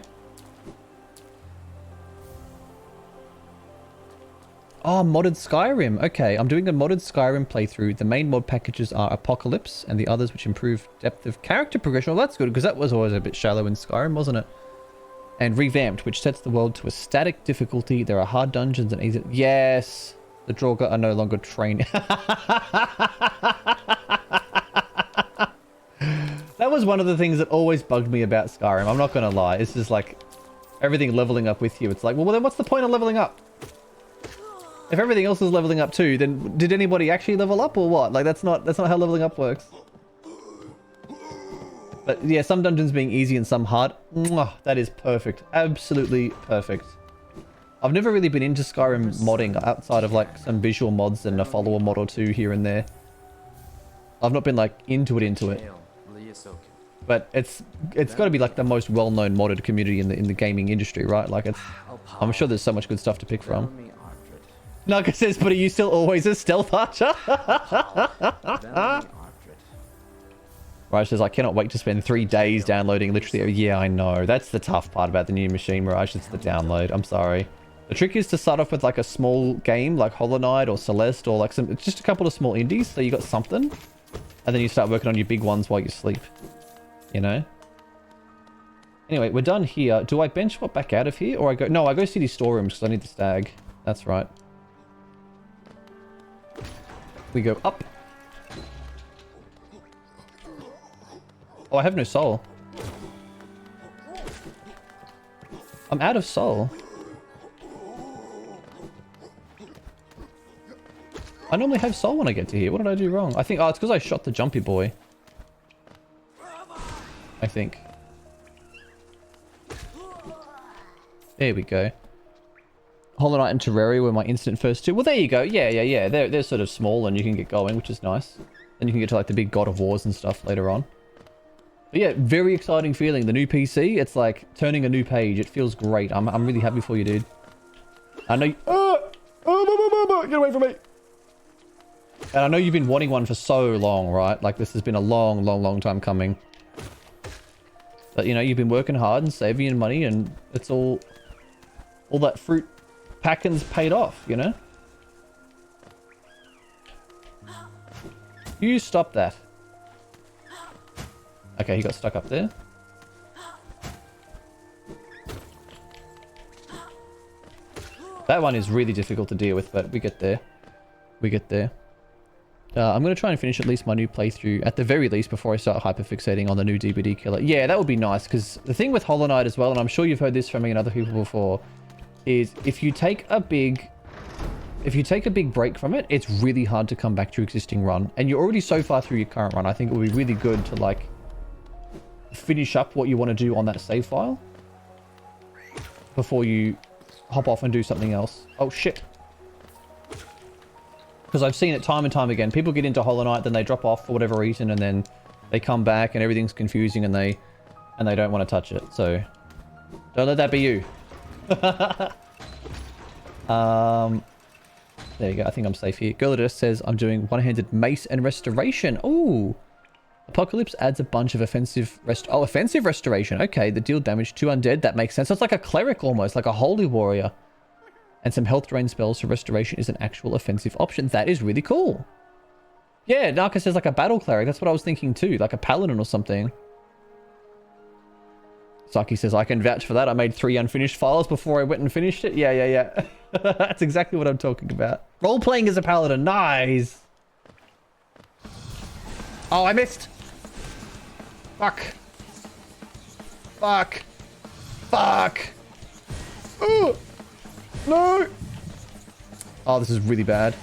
Oh, modded Skyrim. Okay, I'm doing a modded Skyrim playthrough. The main mod packages are Apocalypse and the others which improve depth of character progression. Well, that's good because that was always a bit shallow in Skyrim, wasn't it? And Revamped, which sets the world to a static difficulty. There are hard dungeons and easy... Yes! The Draugr are no longer training. That was one of the things that always bugged me about Skyrim. I'm not going to lie. It's just like everything leveling up with you. It's like, well, then what's the point of leveling up? If everything else is leveling up too, then did anybody actually level up or what? Like that's not how leveling up works. But yeah, some dungeons being easy and some hard. Mwah, that is perfect. Absolutely perfect. I've never really been into Skyrim modding outside of like some visual mods and a follower mod or two here and there. I've not been like into it. But it's got to be like the most well-known modded community in the gaming industry, right? Like I'm sure there's so much good stuff to pick from. Naga says, but are you still always a stealth archer? Raj says, I cannot wait to spend 3 days downloading literally. Yeah, I know. That's the tough part about the new machine, Raj. It's the download. I'm sorry. The trick is to start off with like a small game like Hollow Knight or Celeste or like it's just a couple of small indies. So you got something. And then you start working on your big ones while you sleep. You know? Anyway, we're done here. Do I bench swap back out of here? Or I go... No, I go city storerooms because I need the stag. That's right. We go up. Oh, I have no soul. I'm out of soul. I normally have soul when I get to here. What did I do wrong? I think... Oh, it's because I shot the jumpy boy. I think. There we go. Hollow Knight and Terraria were my instant first two. Well, there you go. Yeah. They're sort of small and you can get going, which is nice. Then you can get to like the big God of Wars and stuff later on. But yeah, very exciting feeling. The new PC, it's like turning a new page. It feels great. I'm really happy for you, dude. I know you... Get away from me! And I know you've been wanting one for so long, right? Like this has been a long time coming. But you know, you've been working hard and saving your money and it's all that fruit packing's paid off, you know? You stop that. Okay, he got stuck up there. That one is really difficult to deal with, but we get there. We get there. I'm going to try and finish at least my new playthrough, at the very least, before I start hyperfixating on the new DBD killer. Yeah, that would be nice, because the thing with Hollow Knight as well, and I'm sure you've heard this from me and other people before, is if you take a big break from it, it's really hard to come back to your existing run. And you're already so far through your current run, I think it would be really good to, like, finish up what you want to do on that save file before you hop off and do something else. Oh, shit. Because I've seen it time and time again. People get into Hollow Knight, then they drop off for whatever reason, and then they come back and everything's confusing and they don't want to touch it. So don't let that be you. There you go. I think I'm safe here. Girl says I'm doing one-handed mace and restoration. Ooh. Apocalypse adds a bunch of offensive restoration. Okay, the deal damage to undead. That makes sense. So it's like a cleric almost, like a holy warrior. And some health drain spells, so restoration is an actual offensive option. That is really cool. Yeah, Narca says like a battle cleric. That's what I was thinking too. Like a paladin or something. Saki says, I can vouch for that. I made 3 unfinished files before I went and finished it. Yeah. That's exactly what I'm talking about. Role-playing as a paladin. Nice. Oh, I missed. Fuck. Ooh. No! Oh, this is really bad.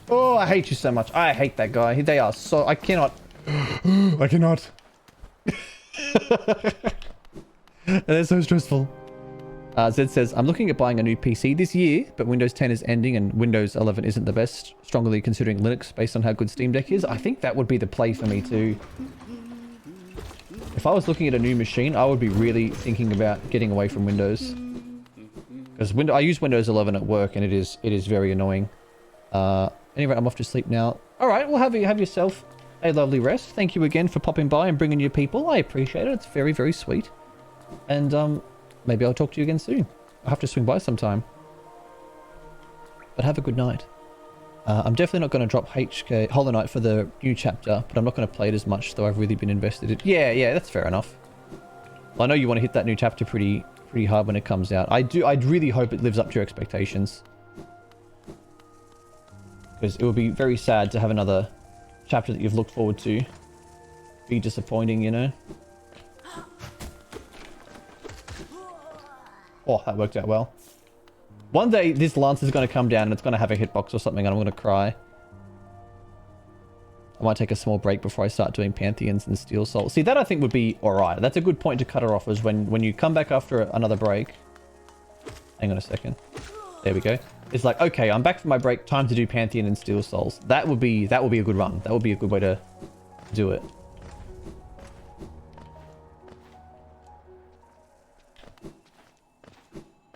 Oh, I hate you so much. I hate that guy. They are so... I cannot... I cannot. They're so stressful. Zed says, I'm looking at buying a new PC this year, but Windows 10 is ending and Windows 11 isn't the best, strongly considering Linux based on how good Steam Deck is. I think that would be the play for me too. If I was looking at a new machine, I would be really thinking about getting away from Windows. Because I use Windows 11 at work and it is very annoying. Anyway, I'm off to sleep now. Alright, well have yourself a lovely rest. Thank you again for popping by and bringing your people. I appreciate it. It's very, very sweet. And maybe I'll talk to you again soon. I'll have to swing by sometime. But have a good night. I'm definitely not going to drop Hollow Knight for the new chapter, but I'm not going to play it as much, though I've really been invested in it. Yeah, that's fair enough. Well, I know you want to hit that new chapter pretty hard when it comes out. I'd really hope it lives up to your expectations. Because it would be very sad to have another chapter that you've looked forward to be disappointing, you know? Oh, that worked out well. One day, this lance is going to come down and it's going to have a hitbox or something and I'm going to cry. I might take a small break before I start doing Pantheons and Steel Soul. See, that I think would be alright. That's a good point to cut her off, is when you come back after another break. Hang on a second. There we go. It's like, okay, I'm back from my break. Time to do Pantheon and Steel Souls. That would be a good run. That would be a good way to do it.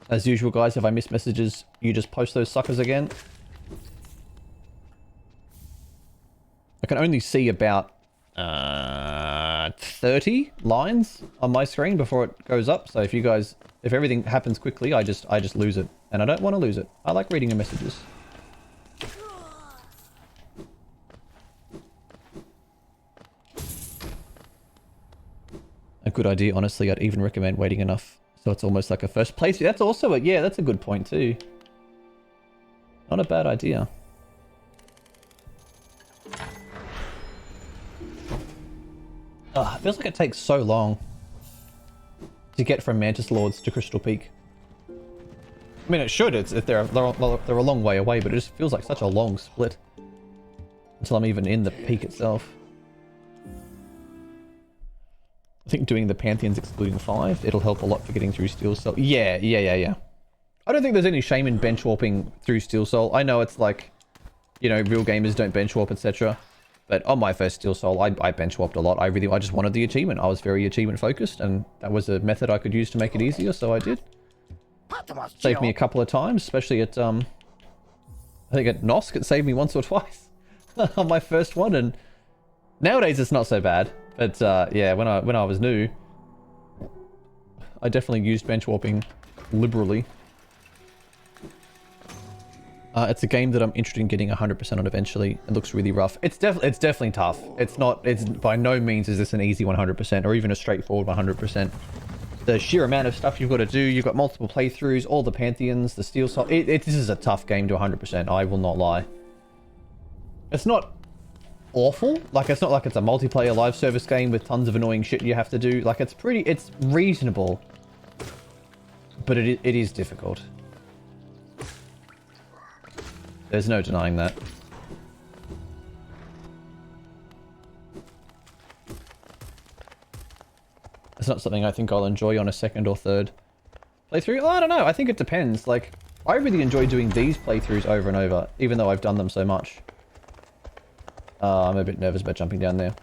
As usual, guys, if I miss messages, you just post those suckers again. I can only see about 30 lines on my screen before it goes up. So if everything happens quickly, I just lose it. And I don't want to lose it. I like reading your messages. A good idea, honestly. I'd even recommend waiting enough so it's almost like a first playthrough. That's also yeah, that's a good point too. Not a bad idea. It feels like it takes so long to get from Mantis Lords to Crystal Peak. I mean, it should. They're a long way away, but it just feels like such a long split until I'm even in the peak itself. I think doing the Pantheons excluding 5, it'll help a lot for getting through Steel Soul. Yeah. I don't think there's any shame in bench warping through Steel Soul. I know it's like, you know, real gamers don't bench warp, etc. But on my first Steel Soul, I bench warped a lot. I just wanted the achievement. I was very achievement focused, and that was a method I could use to make it easier, so I did. Saved me a couple of times, especially at, I think at Nosk, it saved me once or twice on my first one, and nowadays it's not so bad. But yeah, when I was new, I definitely used bench warping liberally. It's a game that I'm interested in getting 100% on eventually. It looks really rough. It's definitely tough. It's by no means is this an easy 100% or even a straightforward 100%. The sheer amount of stuff you've got to do, you've got multiple playthroughs, all the Pantheons, the Steel Soul. This is a tough game to 100%, I will not lie. It's not awful. Like, it's not like it's a multiplayer live service game with tons of annoying shit you have to do. Like, it's reasonable. But it is difficult. There's no denying that. It's not something I think I'll enjoy on a second or third playthrough. Oh, I don't know. I think it depends. Like, I really enjoy doing these playthroughs over and over, even though I've done them so much. I'm a bit nervous about jumping down there.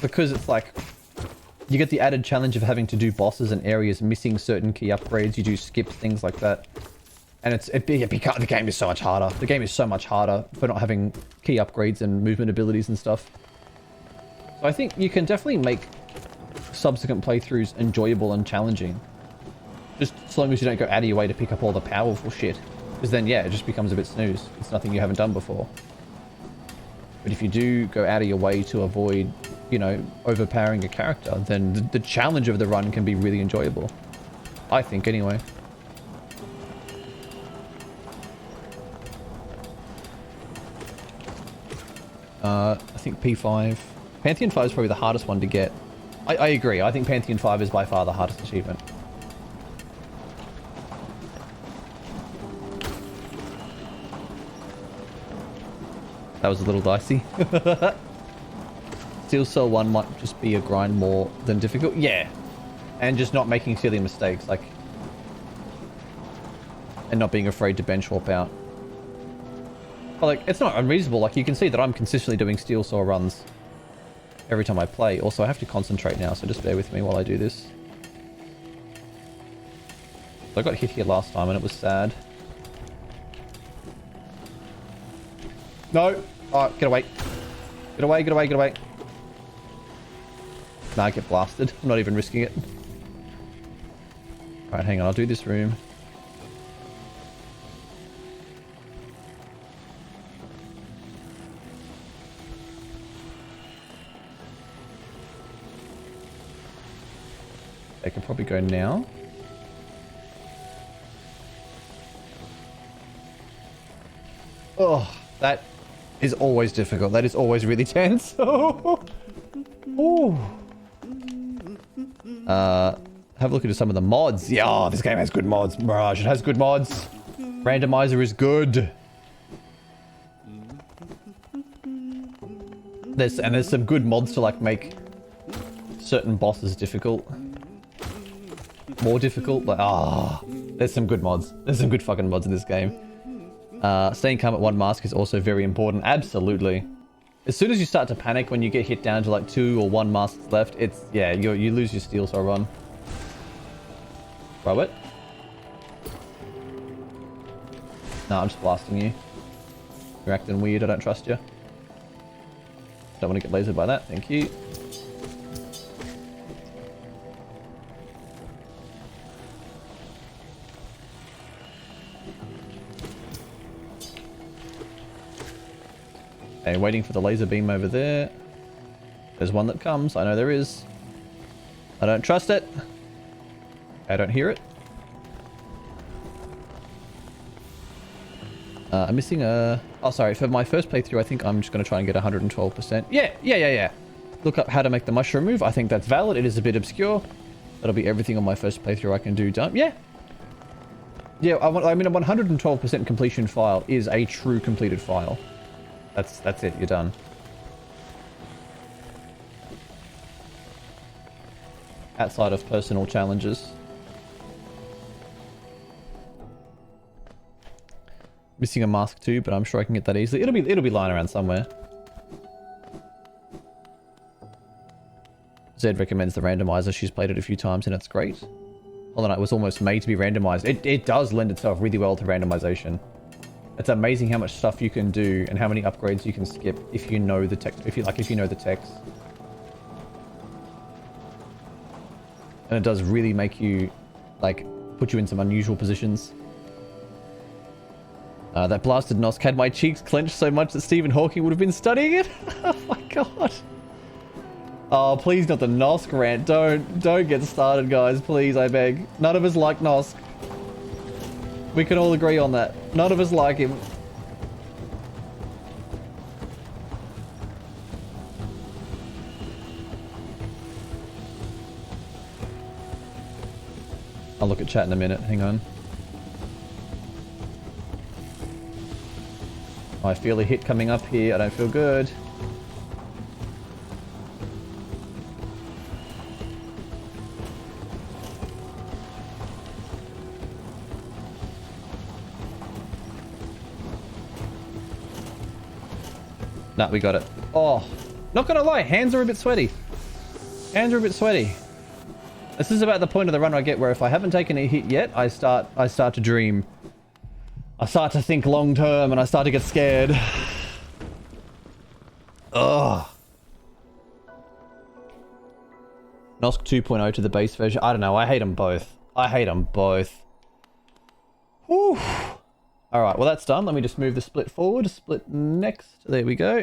Because it's like, you get the added challenge of having to do bosses and areas missing certain key upgrades. You do skips, things like that. And the game is so much harder. The game is so much harder for not having key upgrades and movement abilities and stuff. So I think you can definitely make subsequent playthroughs enjoyable and challenging. Just as long as you don't go out of your way to pick up all the powerful shit. Because then, yeah, it just becomes a bit snooze. It's nothing you haven't done before. But if you do go out of your way to avoid, you know, overpowering a character, then the challenge of the run can be really enjoyable. I think, anyway. I think P5. Pantheon 5 is probably the hardest one to get. I agree. I think Pantheon 5 is by far the hardest achievement. That was a little dicey. Steel Cell 1 might just be a grind more than difficult. Yeah. And just not making silly mistakes, like... And not being afraid to bench warp out. But, like, it's not unreasonable. Like, you can see that I'm consistently doing Steel Saw runs every time I play. Also, I have to concentrate now, so just bear with me while I do this. I got hit here last time and it was sad. No! Oh, get away. Get away, get away, get away. Nah, I get blasted. I'm not even risking it. Alright, hang on. I'll do this room. They can probably go now. Oh, that is always difficult. That is always really tense. Oh. Have a look at some of the mods. Yeah, oh, this game has good mods. Mirage, it has good mods. Randomizer is good. There's some good mods to like make certain bosses difficult. More difficult. Like, there's some good mods. There's some good fucking mods in this game. Staying calm at 1 mask is also very important. Absolutely. As soon as you start to panic when you get hit down to like 2 or 1 masks left, it's, yeah, you lose your steal, so run. Throw it. No, I'm just blasting you. You're acting weird, I don't trust you. Don't want to get lasered by that, thank you. Okay, waiting for the laser beam over there. There's one that comes. I know there is. I don't trust it. I don't hear it. I'm missing a... Oh, sorry. For my first playthrough, I think I'm just going to try and get 112%. Yeah. Look up how to make the mushroom move. I think that's valid. It is a bit obscure. That'll be everything on my first playthrough I can do done. Yeah. Yeah, I mean, a 112% completion file is a true completed file. That's it. You're done. Outside of personal challenges. Missing a mask too, but I'm sure I can get that easily. It'll be lying around somewhere. Zed recommends the randomizer. She's played it a few times and it's great. Hollow Knight was almost made to be randomized. It does lend itself really well to randomization. It's amazing how much stuff you can do and how many upgrades you can skip if you know the text. If you know the text. And it does really make you, like, put you in some unusual positions. That blasted Nosk had my cheeks clenched so much that Stephen Hawking would have been studying it. Oh my god. Oh, please not the Nosk rant. Don't get started, guys. Please, I beg. None of us like Nosk. We can all agree on that. None of us like him. I'll look at chat in a minute. Hang on. I feel a hit coming up here. I don't feel good. Nah, we got it. Oh, not gonna lie, hands are a bit sweaty. Hands are a bit sweaty. This is about the point of the run I get where if I haven't taken a hit yet, I start to dream. I start to think long term and I start to get scared. Ugh. Nosk 2.0 to the base version. I don't know. I hate them both. I hate them both. Whew. Alright, well that's done. Let me just move the split forward. Split next. There we go.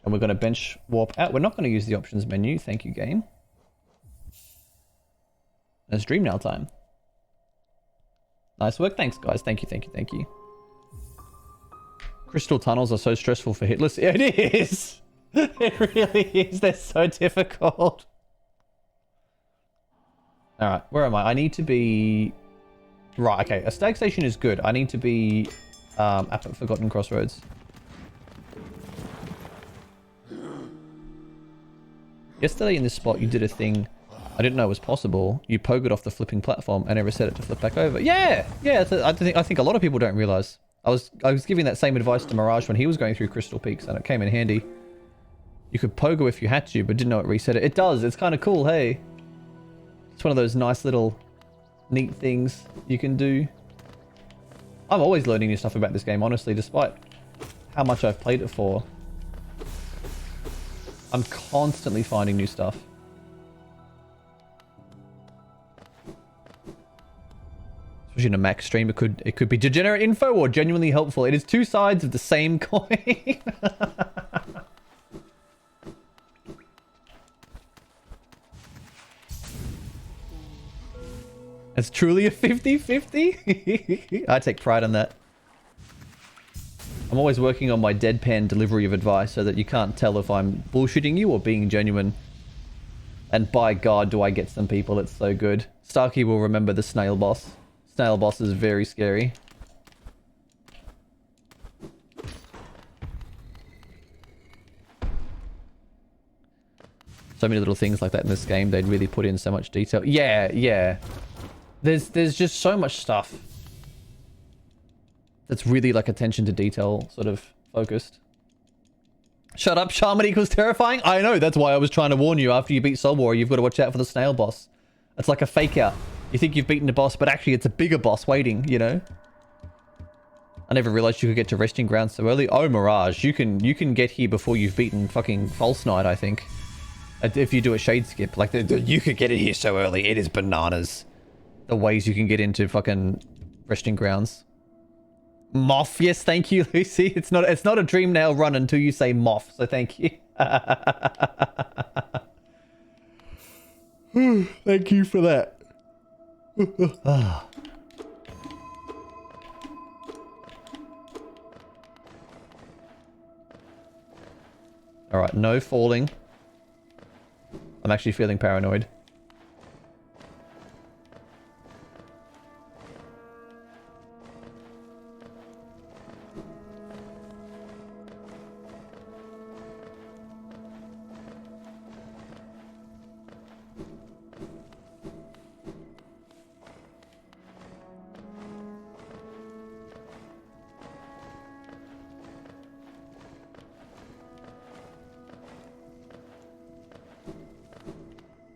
And we're going to bench warp out. We're not going to use the options menu. Thank you, game. It's dream now time. Nice work. Thanks, guys. Thank you. Crystal tunnels are so stressful for hitless. It is. It really is. They're so difficult. Alright, where am I? I need to be... Right, okay. A stag station is good. I need to be at Forgotten Crossroads. Yesterday in this spot, you did a thing I didn't know was possible. You pogoed off the flipping platform and never set it to flip back over. Yeah! Yeah, I think a lot of people don't realize. I was giving that same advice to Mirage when he was going through Crystal Peaks and it came in handy. You could pogo if you had to, but didn't know it reset it. It does. It's kind of cool, hey? It's one of those nice little neat things you can do. I'm always learning new stuff about this game, honestly, despite how much I've played it for. I'm constantly finding new stuff. Especially in a Mac stream, it could be degenerate info or genuinely helpful. It is two sides of the same coin. It's truly a 50-50. I take pride in that. I'm always working on my deadpan delivery of advice so that you can't tell if I'm bullshitting you or being genuine. And by God, do I get some people, it's so good. Starkey will remember the snail boss. Snail boss is very scary. So many little things like that in this game, they'd really put in so much detail. Yeah, yeah. There's just so much stuff that's really like attention to detail sort of focused. Shut up, Shaman equals terrifying? I know, that's why I was trying to warn you after you beat Soul Warrior, you've got to watch out for the snail boss. It's like a fake out. You think you've beaten a boss, but actually it's a bigger boss waiting, you know? I never realized you could get to resting ground so early. Oh, Mirage, you can get here before you've beaten fucking False Knight, I think. If you do a shade skip, like you could get it here so early, it is bananas. The ways you can get into fucking resting grounds. Moth, yes, thank you, Lucy. It's not a dream nail run until you say moth, so thank you. Thank you for that. Alright, no falling. I'm actually feeling paranoid.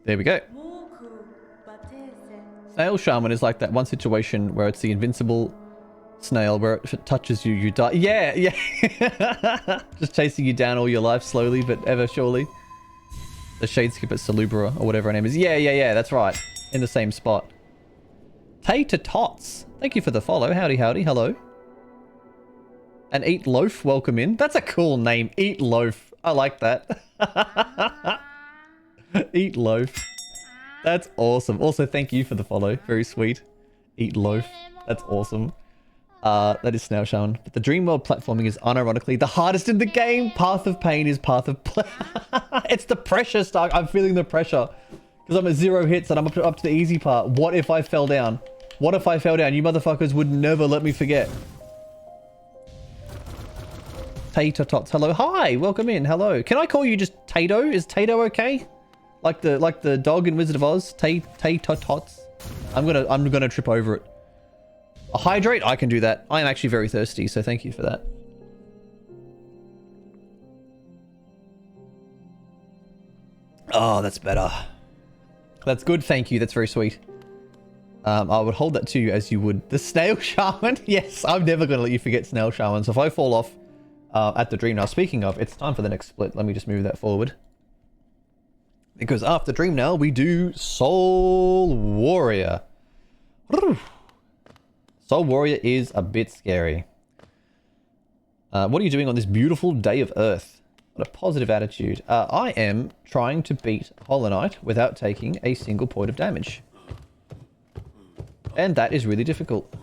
There we go. Snail Shaman is like that one situation where it's the invincible snail where if it touches you, you die. Yeah, yeah. Just chasing you down all your life slowly but ever surely. The shade skip at Salubra or whatever her name is. Yeah, yeah, yeah, that's right. In the same spot. Tay to Tots. Thank you for the follow. Howdy, howdy. Hello. And Eat Loaf, welcome in. That's a cool name. Eat Loaf. I like that. Eat Loaf. That's awesome. Also, thank you for the follow. Very sweet. Eat Loaf. That's awesome. That is Snail Shaman. But the Dream World platforming is unironically the hardest in the game. Path of Pain is Path of It's the pressure, Stark. I'm feeling the pressure. Because I'm at 0 hits and I'm up to the easy part. What if I fell down? What if I fell down? You motherfuckers would never let me forget. Tato Tots. Hello. Hi. Welcome in. Hello. Can I call you just Tato? Is Tato okay? Like the dog in Wizard of Oz, Tato Tots. I'm gonna trip over it. A hydrate, I can do that. I am actually very thirsty, so thank you for that. Oh, that's better. That's good, thank you. That's very sweet. I would hold that to you as you would the Snail Shaman. Yes, I'm never gonna let you forget Snail Shaman. So if I fall off at the dream now, speaking of, it's time for the next split. Let me just move that forward. Because after Dream Now, we do Soul Warrior. Soul Warrior is a bit scary. What are you doing on this beautiful day of Earth? What a positive attitude. I am trying to beat Hollow Knight without taking a single point of damage. And that is really difficult.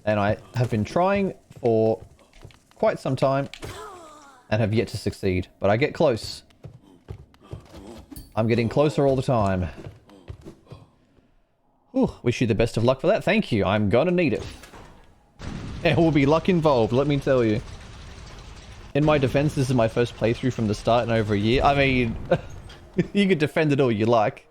And I have been trying for quite some time. And have yet to succeed. But I get close. I'm getting closer all the time. Whew, wish you the best of luck for that. Thank you. I'm gonna need it. There will be luck involved, let me tell you. In my defense, this is my first playthrough from the start in over a year. I mean, you can defend it all you like.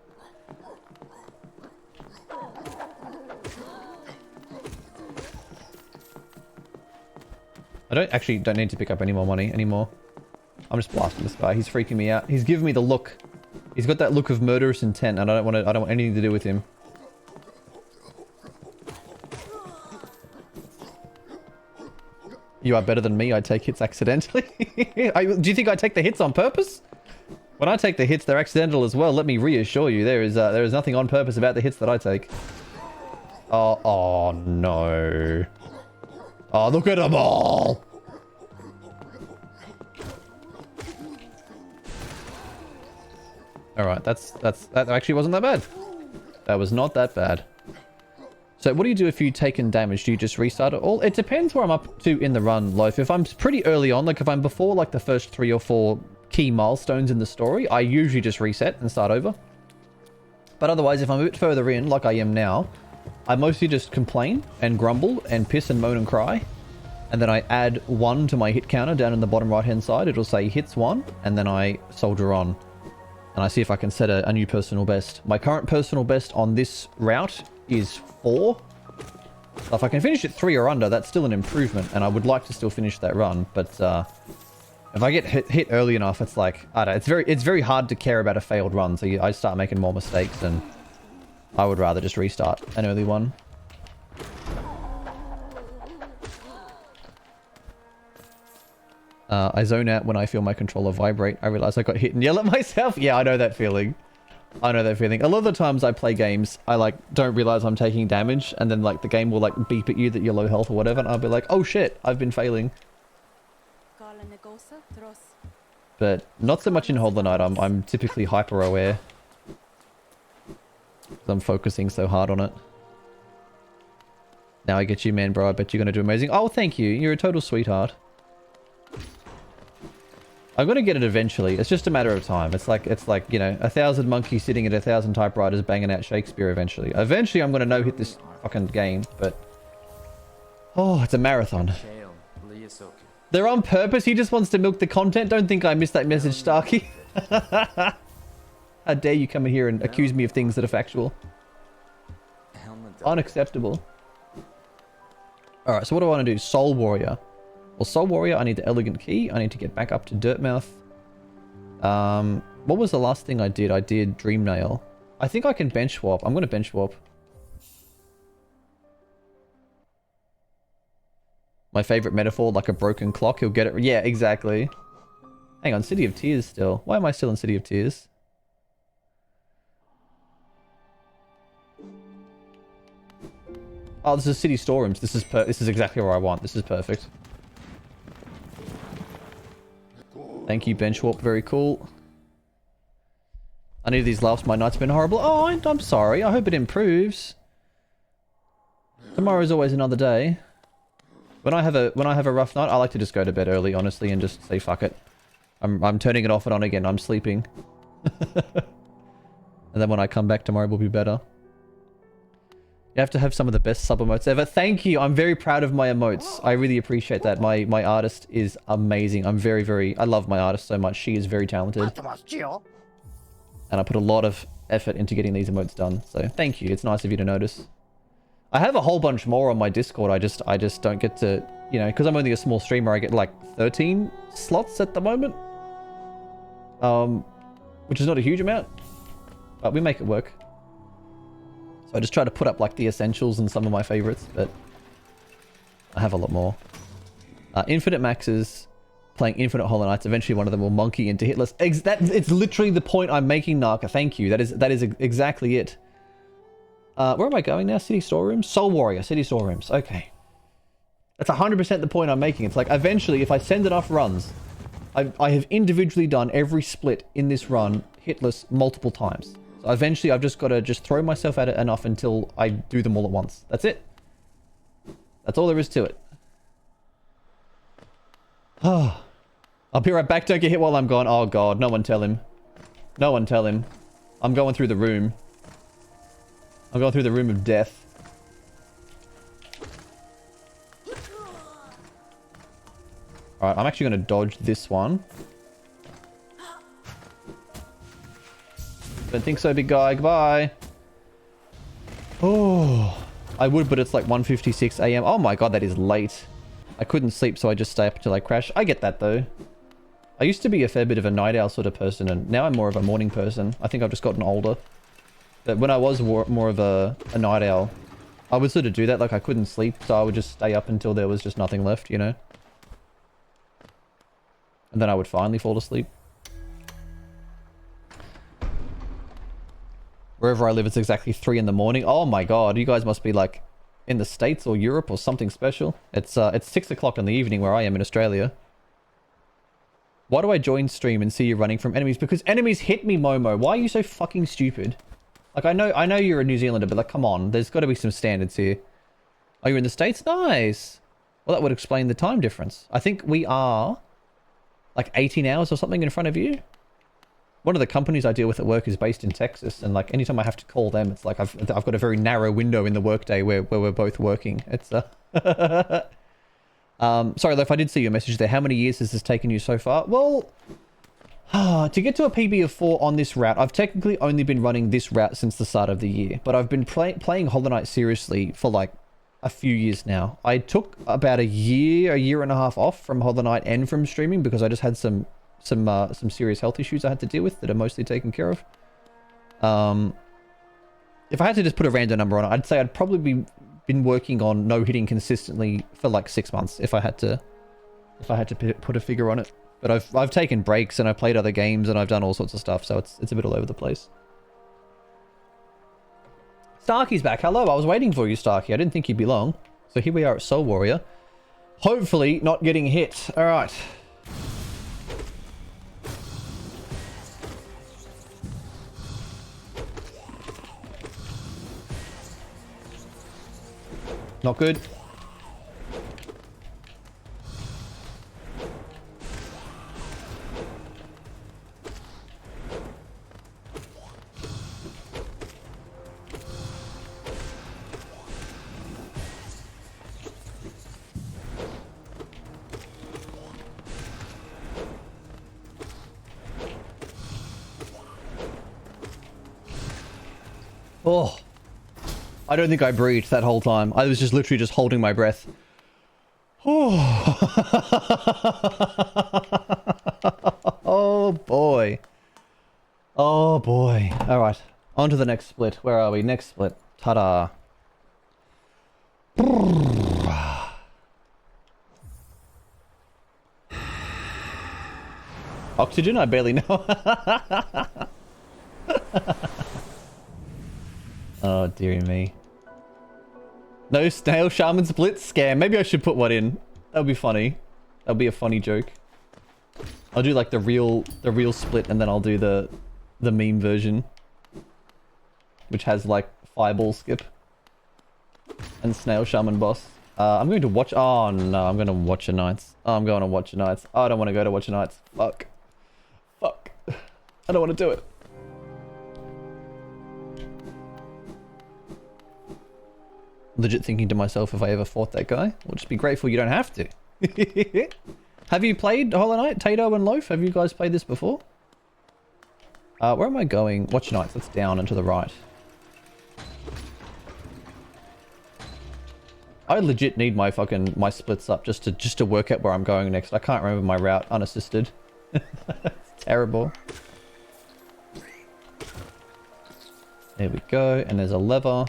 I don't need to pick up any more money anymore. I'm just blasting this guy. He's freaking me out. He's giving me the look. He's got that look of murderous intent, and I don't want anything to do with him. You are better than me. I take hits accidentally. Do you think I take the hits on purpose? When I take the hits, they're accidental as well. Let me reassure you, there is nothing on purpose about the hits that I take. Oh no. Oh, look at them all. All right, that actually wasn't that bad. That was not that bad. So what do you do if you've taken damage? Do you just restart it all? It depends where I'm up to in the run, Loaf. If I'm pretty early on, like if I'm before like the first 3 or 4 key milestones in the story, I usually just reset and start over. But otherwise, if I'm a bit further in, like I am now, I mostly just complain and grumble and piss and moan and cry. And then I add 1 to my hit counter down in the bottom right-hand side. It'll say hits 1, and then I soldier on. And I see if I can set a new personal best. My current personal best on this route is 4. So if I can finish at 3 or under, that's still an improvement, and I would like to still finish that run. But if I get hit early enough, it's like, I don't know, it's very hard to care about a failed run. So I start making more mistakes, and I would rather just restart an early one. I zone out when I feel my controller vibrate. I realize I got hit and yell at myself. Yeah, I know that feeling. I know that feeling. A lot of the times I play games, I like don't realize I'm taking damage, and then like the game will like beep at you that you're low health or whatever, and I'll be like, oh shit, I've been failing. But not so much in Hollow Knight. I'm typically hyper aware. I'm focusing so hard on it. Now I get you, man, bro. I bet you're gonna do amazing. Oh, thank you. You're a total sweetheart. I'm gonna get it eventually. It's just a matter of time. It's like, you know, 1,000 monkeys sitting at 1,000 typewriters banging out Shakespeare eventually. Eventually I'm gonna no-hit this fucking game, but... Oh, it's a marathon. They're on purpose. He just wants to milk the content. Don't think I missed that message, Starkey. How dare you come in here and accuse me of things that are factual. Unacceptable. Alright, so what do I want to do? Soul Warrior. Well, Soul Warrior, I need the Elegant Key. I need to get back up to Dirtmouth. What was the last thing I did? I did Dream Nail. I think I can bench swap. I'm going to bench swap. My favorite metaphor, like a broken clock. He'll get it. Yeah, exactly. Hang on, City of Tears still. Why am I still in City of Tears? Oh, this is City Storerooms. This is exactly where I want. This is perfect. Thank you, bench warp. Very cool. I need these laughs. My night's been horrible. Oh, I'm sorry. I hope it improves. Tomorrow's always another day. When I have a rough night, I like to just go to bed early, honestly, and just say fuck it. I'm turning it off and on again. I'm sleeping. And then when I come back tomorrow, will be better. You have to have some of the best sub emotes ever. Thank you. I'm very proud of my emotes. I really appreciate that. My artist is amazing. I'm I love my artist so much. She is very talented. And I put a lot of effort into getting these emotes done. So thank you. It's nice of you to notice. I have a whole bunch more on my Discord. I just don't get to, you know, because I'm only a small streamer, I get like 13 slots at the moment. Which is not a huge amount, but we make it work. So I just try to put up like the essentials and some of my favorites, but I have a lot more. Infinite maxes, playing Infinite Hollow Knights. Eventually one of them will monkey into hitless. It's niterally the point I'm making, Naka. Thank you. That is exactly it. Where am I going now? City Storerooms? Soul Warrior, City Storerooms. Okay. That's 100% the point I'm making. It's like eventually if I send enough runs, I have individually done every split in this run hitless multiple times. So eventually I've just got to throw myself at it enough until I do them all at once. That's it. That's all there is to it. I'll be right back. Don't get hit while I'm gone. Oh god, no one tell him. No one tell him. I'm going through the room. I'm going through the room of death. Alright, I'm actually going to dodge this one. Don't think so, big guy. Goodbye. Oh, I would, but it's like 1:56 a.m. Oh my god, that is late. I couldn't sleep, so I just stay up until I crash. I get that, though. I used to be a fair bit of a night owl sort of person, and now I'm more of a morning person. I think I've just gotten older. But when I was more of a night owl, I would sort of do that. Like, I couldn't sleep, so I would just stay up until there was just nothing left, you know? And then I would finally fall asleep. Wherever I live, it's exactly 3 in the morning. Oh my god, you guys must be like in the States or Europe or something special. It's 6 o'clock in the evening where I am in Australia. Why do I join stream and see you running from enemies? Because enemies hit me, Momo. Why are you so fucking stupid? Like, I know you're a New Zealander, but like, come on. There's got to be some standards here. Oh, you're in the States? Nice. Well, that would explain the time difference. I think we are like 18 hours or something in front of you. One of the companies I deal with at work is based in Texas, and like anytime I have to call them, it's like I've got a very narrow window in the workday where we're both working. It's sorry, Loaf, I did see your message there. How many years has this taken you so far? Well, to get to a PB of 4 on this route, I've technically only been running this route since the start of the year, but I've been playing Hollow Knight seriously for like a few years now. I took about a year and a half off from Hollow Knight and from streaming because I just had some serious health issues I had to deal with that are mostly taken care of. If I had to just put a random number on it, I'd say I'd probably been working on no-hitting consistently for like 6 months if I had to put a figure on it. But I've taken breaks and I've played other games and I've done all sorts of stuff, so it's a bit all over the place. Starkey's back. Hello, I was waiting for you, Starkey. I didn't think you'd be long. So here we are at Soul Warrior. Hopefully not getting hit. All right. Not good. Oh. I don't think I breathed that whole time. I was just literally just holding my breath. Oh, oh boy. Oh boy. Alright. On to the next split. Where are we? Next split. Ta-da. Oxygen? I barely know. Oh, dearie me. No snail shaman split scam. Maybe I should put one in. That would be funny. That would be a funny joke. I'll do like the real split, and then I'll do the meme version, which has like fireball skip and snail shaman boss. I'm going to watch. Oh no, I'm going to watch a nights. Oh, I'm going to watch a nights. Oh, I don't want to go to watch a nights. Fuck. Fuck. I don't want to do it. Legit thinking to myself, if I ever fought that guy, we'll just be grateful you don't have to. Have you played Hollow Knight, Tato and Loaf? Have you guys played this before? Where am I going? Watch Knights. That's down and to the right. I legit need my splits up just to work out where I'm going next. I can't remember my route unassisted. It's terrible. There we go. And there's a lever.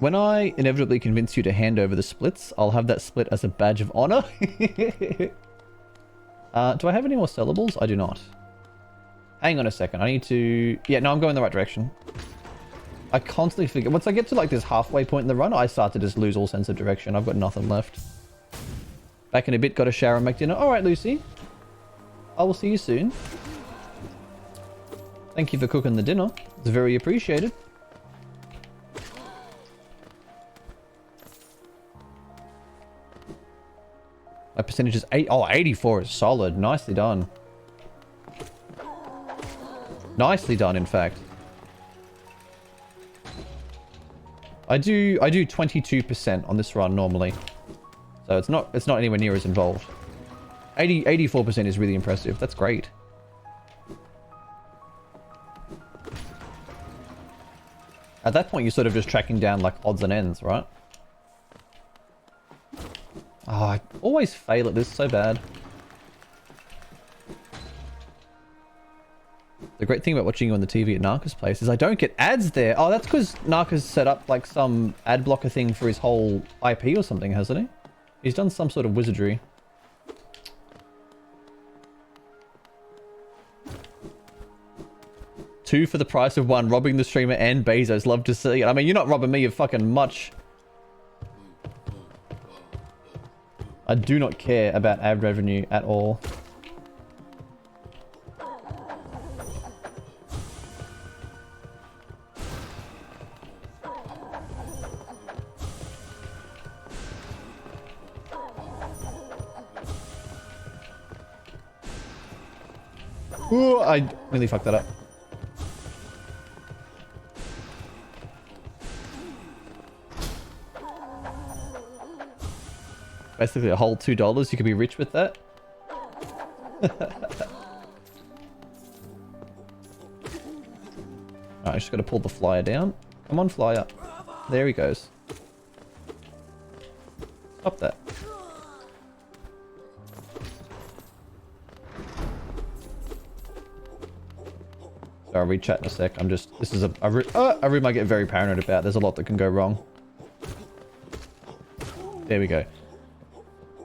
When I inevitably convince you to hand over the splits, I'll have that split as a badge of honor. Do I have any more sellables? I do not. Hang on a second. I need to... Yeah, no, I'm going the right direction. I constantly forget... Once I get to like this halfway point in the run, I start to just lose all sense of direction. I've got nothing left. Back in a bit, got a shower and make dinner. Alright, Lucy. I will see you soon. Thank you for cooking the dinner. It's very appreciated. My percentage is 84 is solid. Nicely done. Nicely done, in fact. I do 22% on this run normally. So it's not anywhere near as involved. 84% is really impressive. That's great. At that point, you're sort of just tracking down like odds and ends, right? Oh, I always fail at this so bad. The great thing about watching you on the TV at Narca's place is I don't get ads there. Oh, that's because Narca's set up like some ad blocker thing for his whole IP or something, hasn't he? He's done some sort of wizardry. Two for the price of one, robbing the streamer and Bezos. Love to see it. I mean, you're not robbing me of fucking much. I do not care about ad revenue at all. Ooh, I really fucked that up. Basically a whole $2. You could be rich with that. I just got to pull the flyer down. Come on, flyer. There he goes. Stop that. So I'll re-chat in a sec. I'm just... This is a room I get very paranoid about. There's a lot that can go wrong. There we go.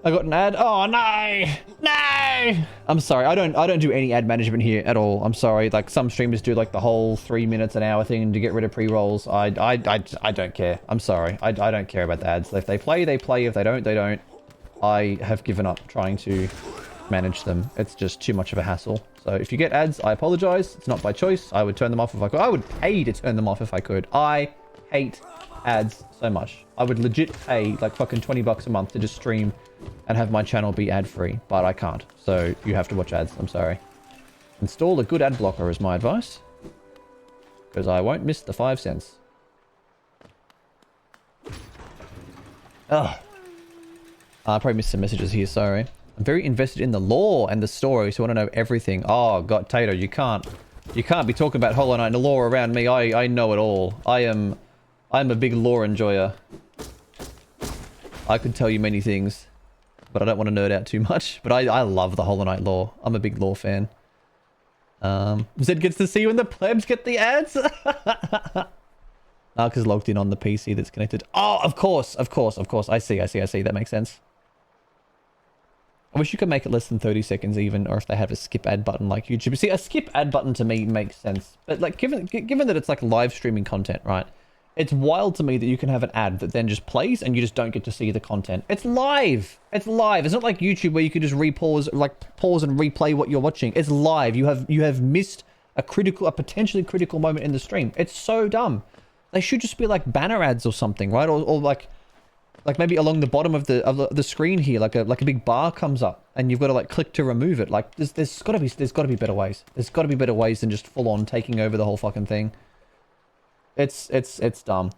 I got an ad. Oh no! No! I'm sorry. I don't do any ad management here at all. I'm sorry. Like some streamers do like the whole 3 minutes an hour thing to get rid of pre-rolls. I don't care. I'm sorry. I don't care about the ads. If they play, they play. If they don't, they don't. I have given up trying to manage them. It's just too much of a hassle. So if you get ads, I apologize. It's not by choice. I would turn them off if I could. I would pay to turn them off if I could. I hate ads so much. I would legit pay like fucking $20 a month to just stream and have my channel be ad-free, but I can't. So you have to watch ads. I'm sorry. Install a good ad blocker is my advice, because I won't miss the 5 cents. Ugh. I probably missed some messages here, sorry. I'm very invested in the lore and the story, so I want to know everything. Oh god, Tato, you can't be talking about Hollow Knight and the lore around me. I know it all. I'm a big lore enjoyer. I could tell you many things, but I don't want to nerd out too much. But I love the Hollow Knight lore. I'm a big lore fan. Zed gets to see when the plebs get the ads. Narca's logged in on the PC that's connected. Oh, of course. I see. That makes sense. I wish you could make it less than 30 seconds even, or if they have a skip ad button like YouTube. See, a skip ad button to me makes sense. But like, given that it's like live streaming content, right? It's wild to me that you can have an ad that then just plays and you just don't get to see the content. It's live. It's live. It's not like YouTube where you can just pause and replay what you're watching. It's live. You have missed a potentially critical moment in the stream. It's so dumb. They should just be like banner ads or something, right? Or like maybe along the bottom of the screen here, like a big bar comes up and you've got to like click to remove it. Like there's got to be better ways. There's got to be better ways than just full on taking over the whole fucking thing. It's dumb.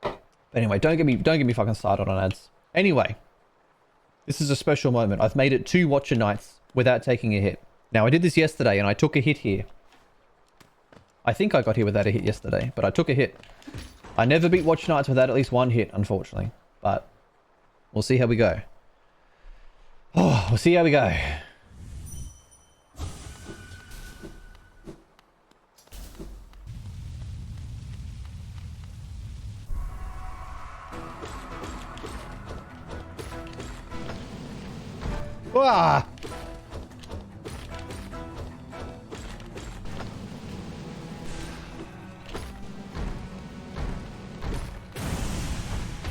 But anyway, don't get me fucking started on ads. Anyway, this is a special moment. I've made it 2 Watcher nights without taking a hit. Now I did this yesterday and I took a hit here. I think I got here without a hit yesterday, but I took a hit. I never beat Watch Nights without at least 1 hit, unfortunately. But we'll see how we go. Oh, we'll see how we go. Wah!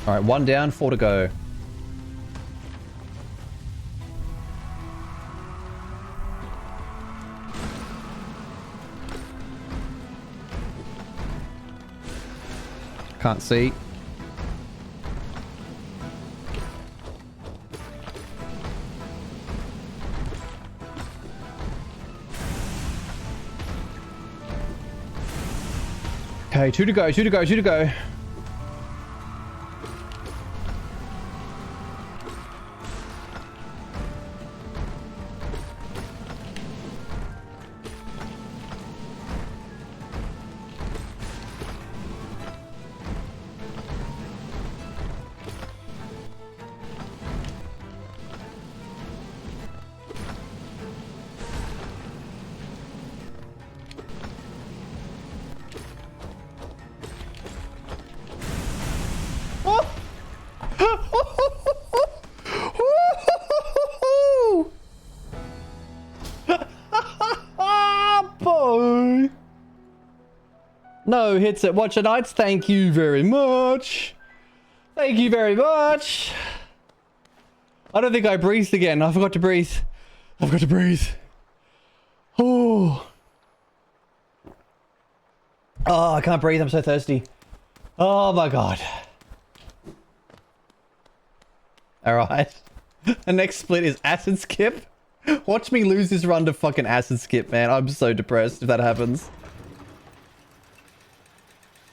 Alright, 1 down, 4 to go. Can't see. Okay, 2 to go, 2 to go, 2 to go. No hits at Watcher Nights. Thank you very much. Thank you very much. I don't think I breathed again. I forgot to breathe. I forgot to breathe. Oh. Oh, I can't breathe. I'm so thirsty. Oh my god. Alright. The next split is acid skip. Watch me lose this run to fucking acid skip, man. I'm so depressed if that happens.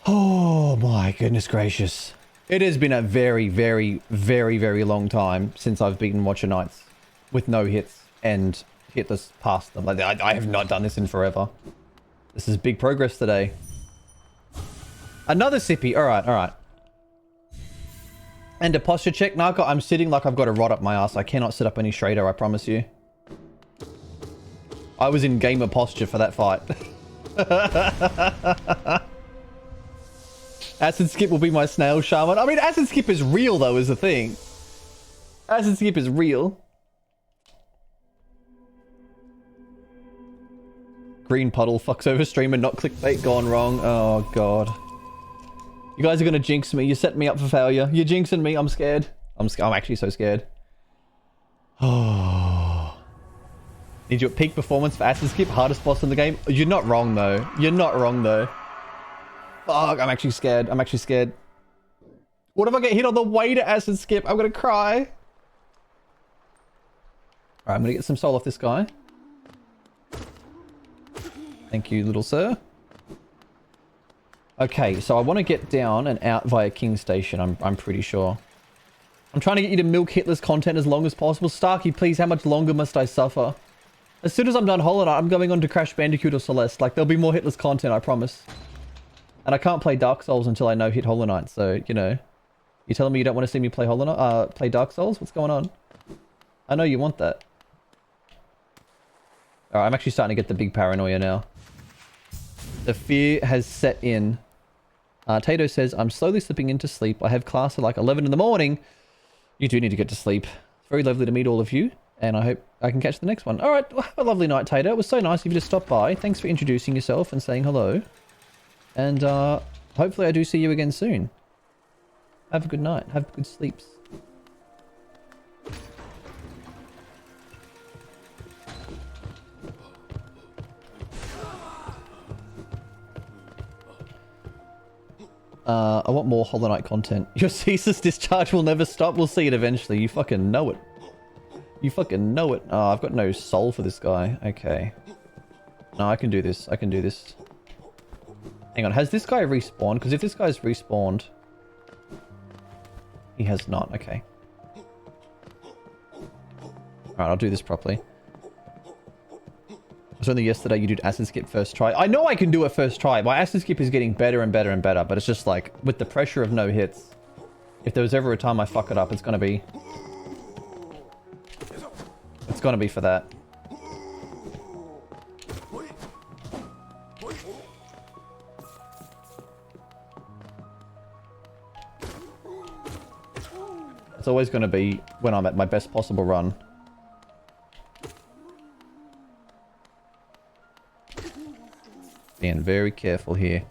Oh my goodness gracious. It has been a very, very, very, very long time since I've beaten Watcher Knights with no hits and hitless past them. Like, I have not done this in forever. This is big progress today. Another sippy. Alright, alright. And a posture check. Narco, I'm sitting like I've got a rod up my ass. I cannot sit up any straighter, I promise you. I was in gamer posture for that fight. Acid skip will be my snail shaman. I mean, acid skip is real though, is the thing. Acid skip is real. Green puddle fucks over streamer, not clickbait gone wrong. Oh god. You guys are gonna jinx me. You set me up for failure. You're jinxing me. I'm scared. I'm actually so scared. Oh. Need you at peak performance for acid skip, hardest boss in the game. You're not wrong though. You're not wrong though. Fuck, I'm actually scared. I'm actually scared. What if I get hit on the way to acid skip? I'm gonna cry. Alright, I'm gonna get some soul off this guy. Thank you, little sir. Okay, so I want to get down and out via King Station, I'm pretty sure. I'm trying to get you to milk hitless content as long as possible. Starkey, please, how much longer must I suffer? As soon as I'm done Hollow Knight, I'm going on to Crash Bandicoot or Celeste. Like, there'll be more hitless content, I promise. And I can't play Dark Souls until I know hit Hollow Knight, so, you know. You telling me you don't want to see me play Hollow Knight, play Dark Souls? What's going on? I know you want that. Alright, I'm actually starting to get the big paranoia now. The fear has set in. Tato says, I'm slowly slipping into sleep. I have class at like 11 in the morning. You do need to get to sleep. It's very lovely to meet all of you. And I hope I can catch the next one. Alright, well, have a lovely night, Tato. It was so nice of you to stop by. Thanks for introducing yourself and saying hello. And hopefully I do see you again soon. Have a good night. Have good sleeps. I want more Hollow Knight content. Your ceaseless discharge will never stop. We'll see it eventually. You fucking know it. You fucking know it. Oh, I've got no soul for this guy. Okay. No, I can do this. I can do this. Hang on, has this guy respawned? Because if this guy's respawned... He has not, okay. Alright, I'll do this properly. It was only yesterday you did acid skip first try. I know I can do it first try. My acid skip is getting better and better and better, but it's just like, with the pressure of no hits, if there was ever a time I fuck it up, it's gonna be... It's gonna be for that. It's always going to be when I'm at my best possible run. Being very careful here.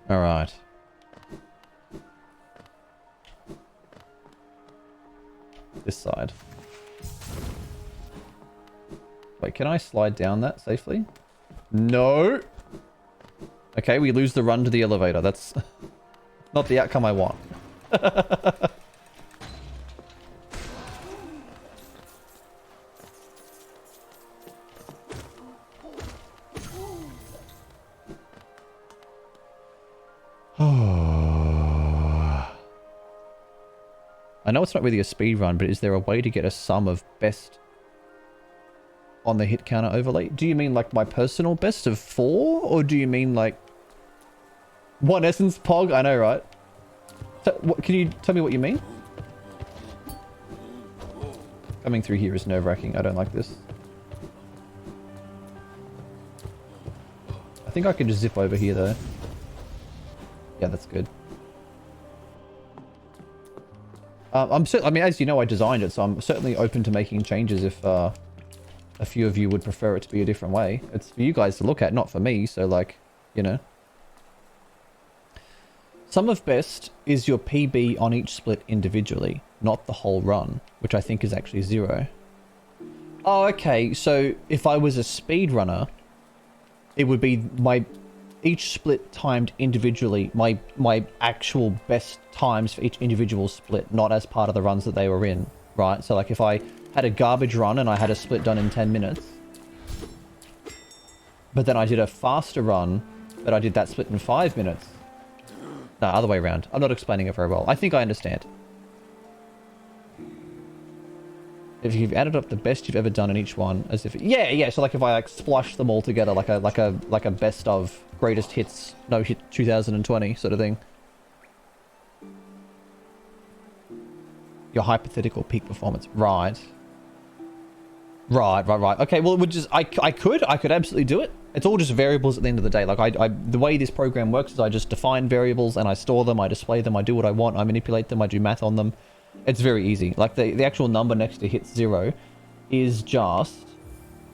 Alright. This side. Wait, can I slide down that safely? No! Okay, we lose the run to the elevator. That's not the outcome I want. I know it's not really a speed run, but is there a way to get a sum of best on the hit counter overlay? Do you mean like my personal best of 4? Or do you mean like... One essence pog? I know, right? So, what, can you tell me what you mean? Coming through here is nerve-wracking. I don't like this. I think I can just zip over here though. Yeah, that's good. I mean, as you know, I designed it, so I'm certainly open to making changes if a few of you would prefer it to be a different way. It's for you guys to look at, not for me, so like, you know. Sum of best is your PB on each split individually, not the whole run, which I think is actually 0. Oh, okay, so if I was a speedrunner, it would be each split timed individually, my actual best times for each individual split, not as part of the runs that they were in, right? So like if I had a garbage run and I had a split done in 10 minutes, but then I did a faster run, but I did that split in 5 minutes. No, other way around. I'm not explaining it very well. I think I understand. If you've added up the best you've ever done in each one, as if yeah. So like if I like splosh them all together, like a best of greatest hits, no hit 2020 sort of thing. Your hypothetical peak performance, right? Right. Okay, well, it would just I could absolutely do it. It's all just variables at the end of the day. Like the way this program works is I just define variables and I store them, I display them, I do what I want, I manipulate them, I do math on them. It's very easy. Like the actual number next to hit 0 is just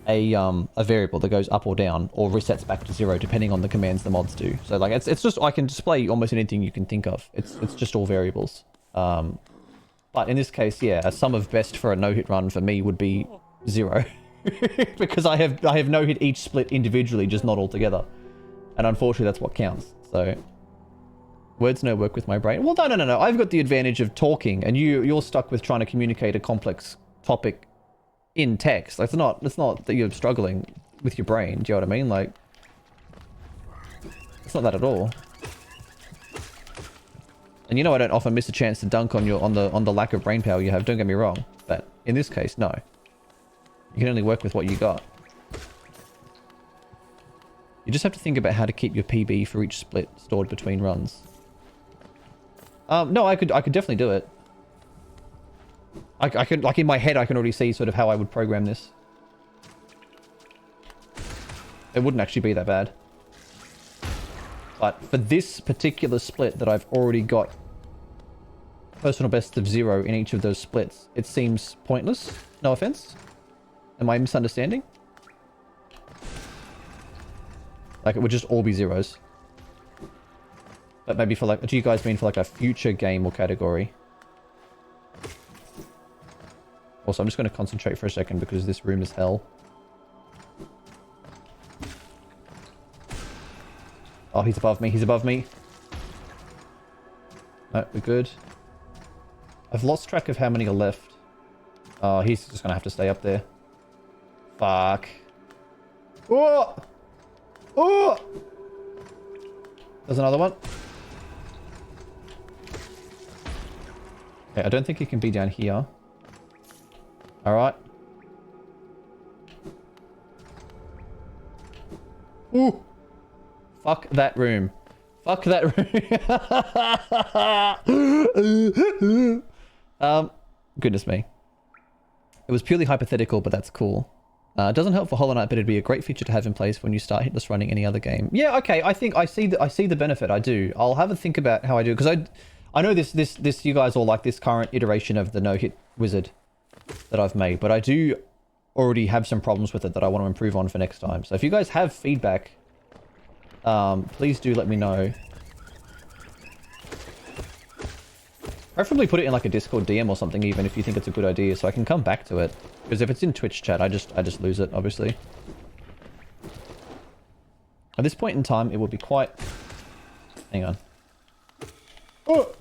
a variable that goes up or down or resets back to 0 depending on the commands the mods do. So like it's just I can display almost anything you can think of. It's just all variables. But in this case, yeah, a sum of best for a no-hit run for me would be 0. Because I have no-hit each split individually, just not all together. And unfortunately that's what counts. So words no work with my brain. Well, no. I've got the advantage of talking, and you're stuck with trying to communicate a complex topic in text. Like, it's not that you're struggling with your brain. Do you know what I mean? Like, it's not that at all. And you know I don't often miss a chance to dunk on the lack of brain power you have. Don't get me wrong, but in this case, no. You can only work with what you got. You just have to think about how to keep your PB for each split stored between runs. No, I could definitely do it. I could, like in my head, I can already see sort of how I would program this. It wouldn't actually be that bad. But for this particular split that I've already got personal best of 0 in each of those splits, it seems pointless. No offense. Am I misunderstanding? Like, it would just all be 0s. But maybe for like, do you guys mean for like a future game or category? Also, I'm just going to concentrate for a second because this room is hell. Oh, he's above me. He's above me. No, we're good. I've lost track of how many are left. Oh, he's just going to have to stay up there. Fuck. Oh! Oh! There's another one. Okay, I don't think he can be down here. Alright. Ooh! Fuck that room. Fuck that room. Goodness me. It was purely hypothetical, but that's cool. It doesn't help for Hollow Knight, but it'd be a great feature to have in place when you start hitless running any other game. Yeah, okay. I think I see the benefit. I do. I'll have a think about how I do, because I know this you guys all like this current iteration of the no-hit wizard that I've made, but I do already have some problems with it that I want to improve on for next time. So if you guys have feedback, please do let me know. Preferably put it in like a Discord DM or something, even if you think it's a good idea, so I can come back to it. Because if it's in Twitch chat, I just lose it, obviously. At this point in time, it would be quite... Hang on. Oh!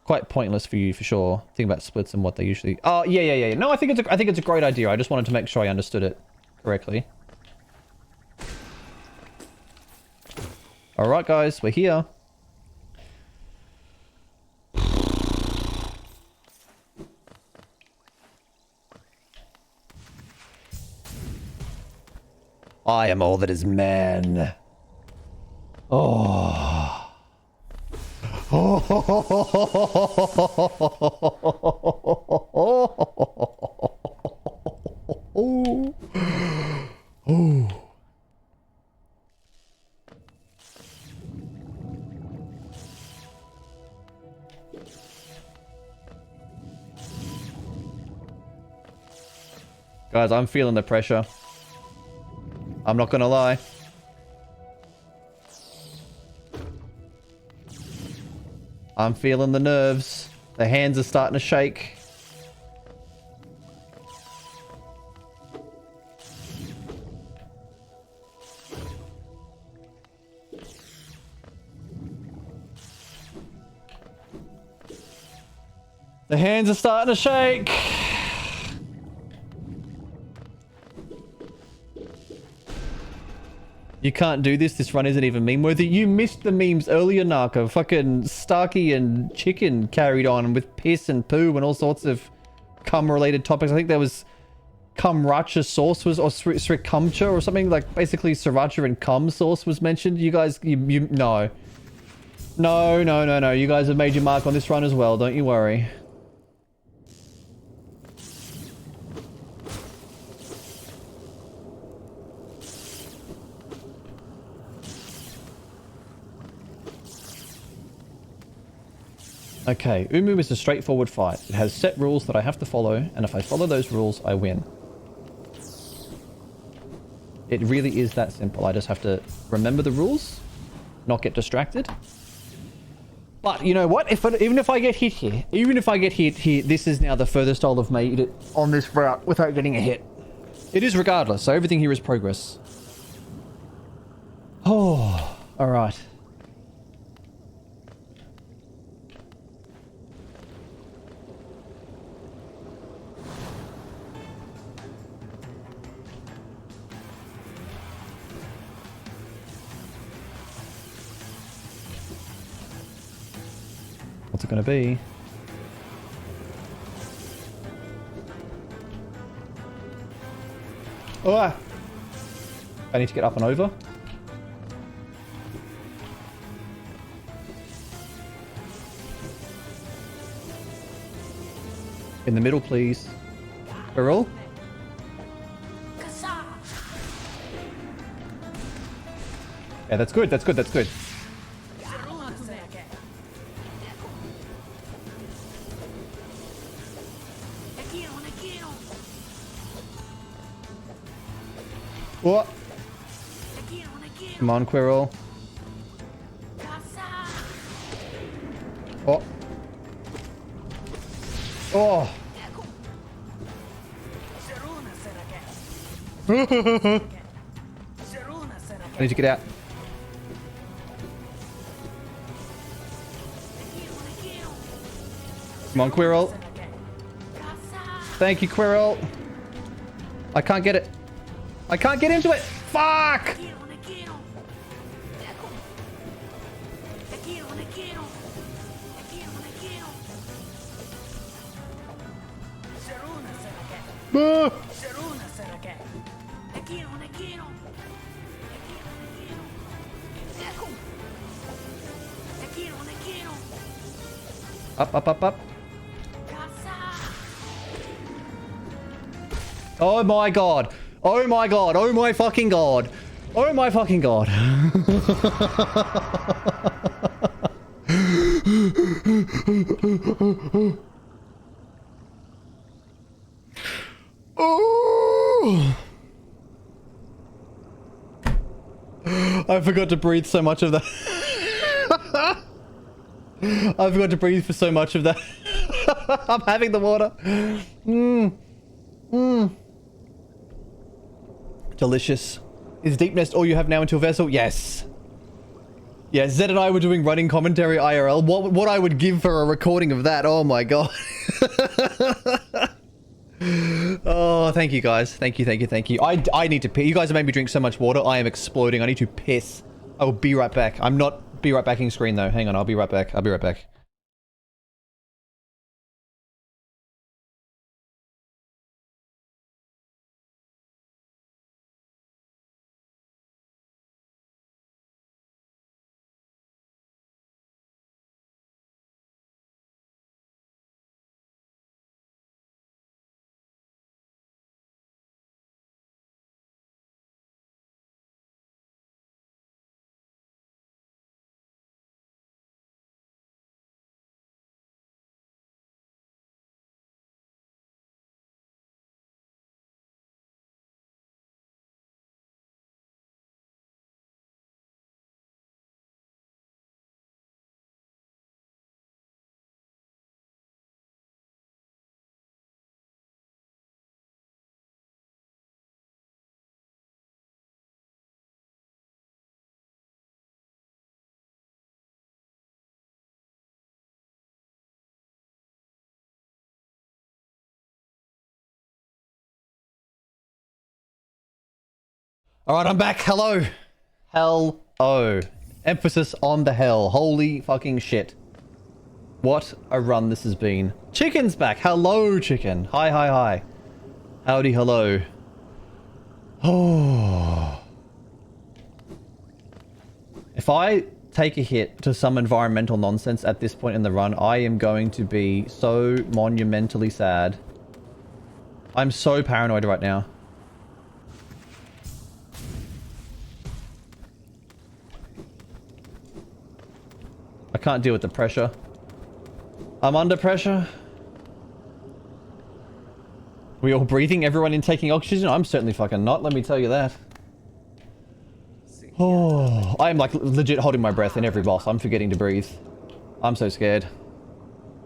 Quite pointless for you, for sure. Think about splits and what they usually... Oh, yeah. No, I think it's a great idea. I just wanted to make sure I understood it correctly. Alright, guys, we're here. I am all that is man. Oh. Oh. Guys, I'm feeling the pressure. I'm not gonna lie. I'm feeling the nerves. The hands are starting to shake. The hands are starting to shake. You can't do this. This run isn't even meme worthy. You missed the memes earlier, Narco. Fucking Starkey and Chicken carried on with piss and poo and all sorts of cum-related topics. I think there was cum-racha sauce was, or sriracha or something, like basically sriracha and cum sauce was mentioned. You guys, no. No. You guys have made your mark on this run as well. Don't you worry. Okay, Umu is a straightforward fight. It has set rules that I have to follow, and if I follow those rules, I win. It really is that simple. I just have to remember the rules, not get distracted. But you know what? Even if I get hit here, this is now the furthest I'll have made it on this route without getting a hit. It is regardless, so everything here is progress. Oh, alright. What's it going to be? Oh! I need to get up and over. In the middle, please. Barrel. Yeah, that's good. That's good. That's good. What? Come on, Quirrell. Oh. Oh. I need to get out. Come on, Quirrell. Thank you, Quirrell. I can't get it. I can't get into it. Fuck! Ah! Up. Oh my god. Oh my god. Oh my fucking god. Oh my fucking god. Oh. I forgot to breathe so much of that. I forgot to breathe for so much of that. I'm having the water. Delicious. Is Deep Nest all you have now until Vessel? Yes. Yeah, Zed and I were doing running commentary IRL. What I would give for a recording of that. Oh my god. Oh, thank you guys. Thank you. I need to piss. You guys have made me drink so much water. I am exploding. I need to piss. I will be right back. I'm not be right backing screen though. Hang on. I'll be right back. Alright, I'm back. Hello. Hell-o. Emphasis on the hell. Holy fucking shit. What a run this has been. Chicken's back. Hello, chicken. Hi, hi, hi. Howdy, hello. Oh. If I take a hit to some environmental nonsense at this point in the run, I am going to be so monumentally sad. I'm so paranoid right now. I can't deal with the pressure. I'm under pressure. We all breathing? Everyone in taking oxygen? I'm certainly fucking not, let me tell you that. Oh, I am like legit holding my breath in every boss. I'm forgetting to breathe. I'm so scared.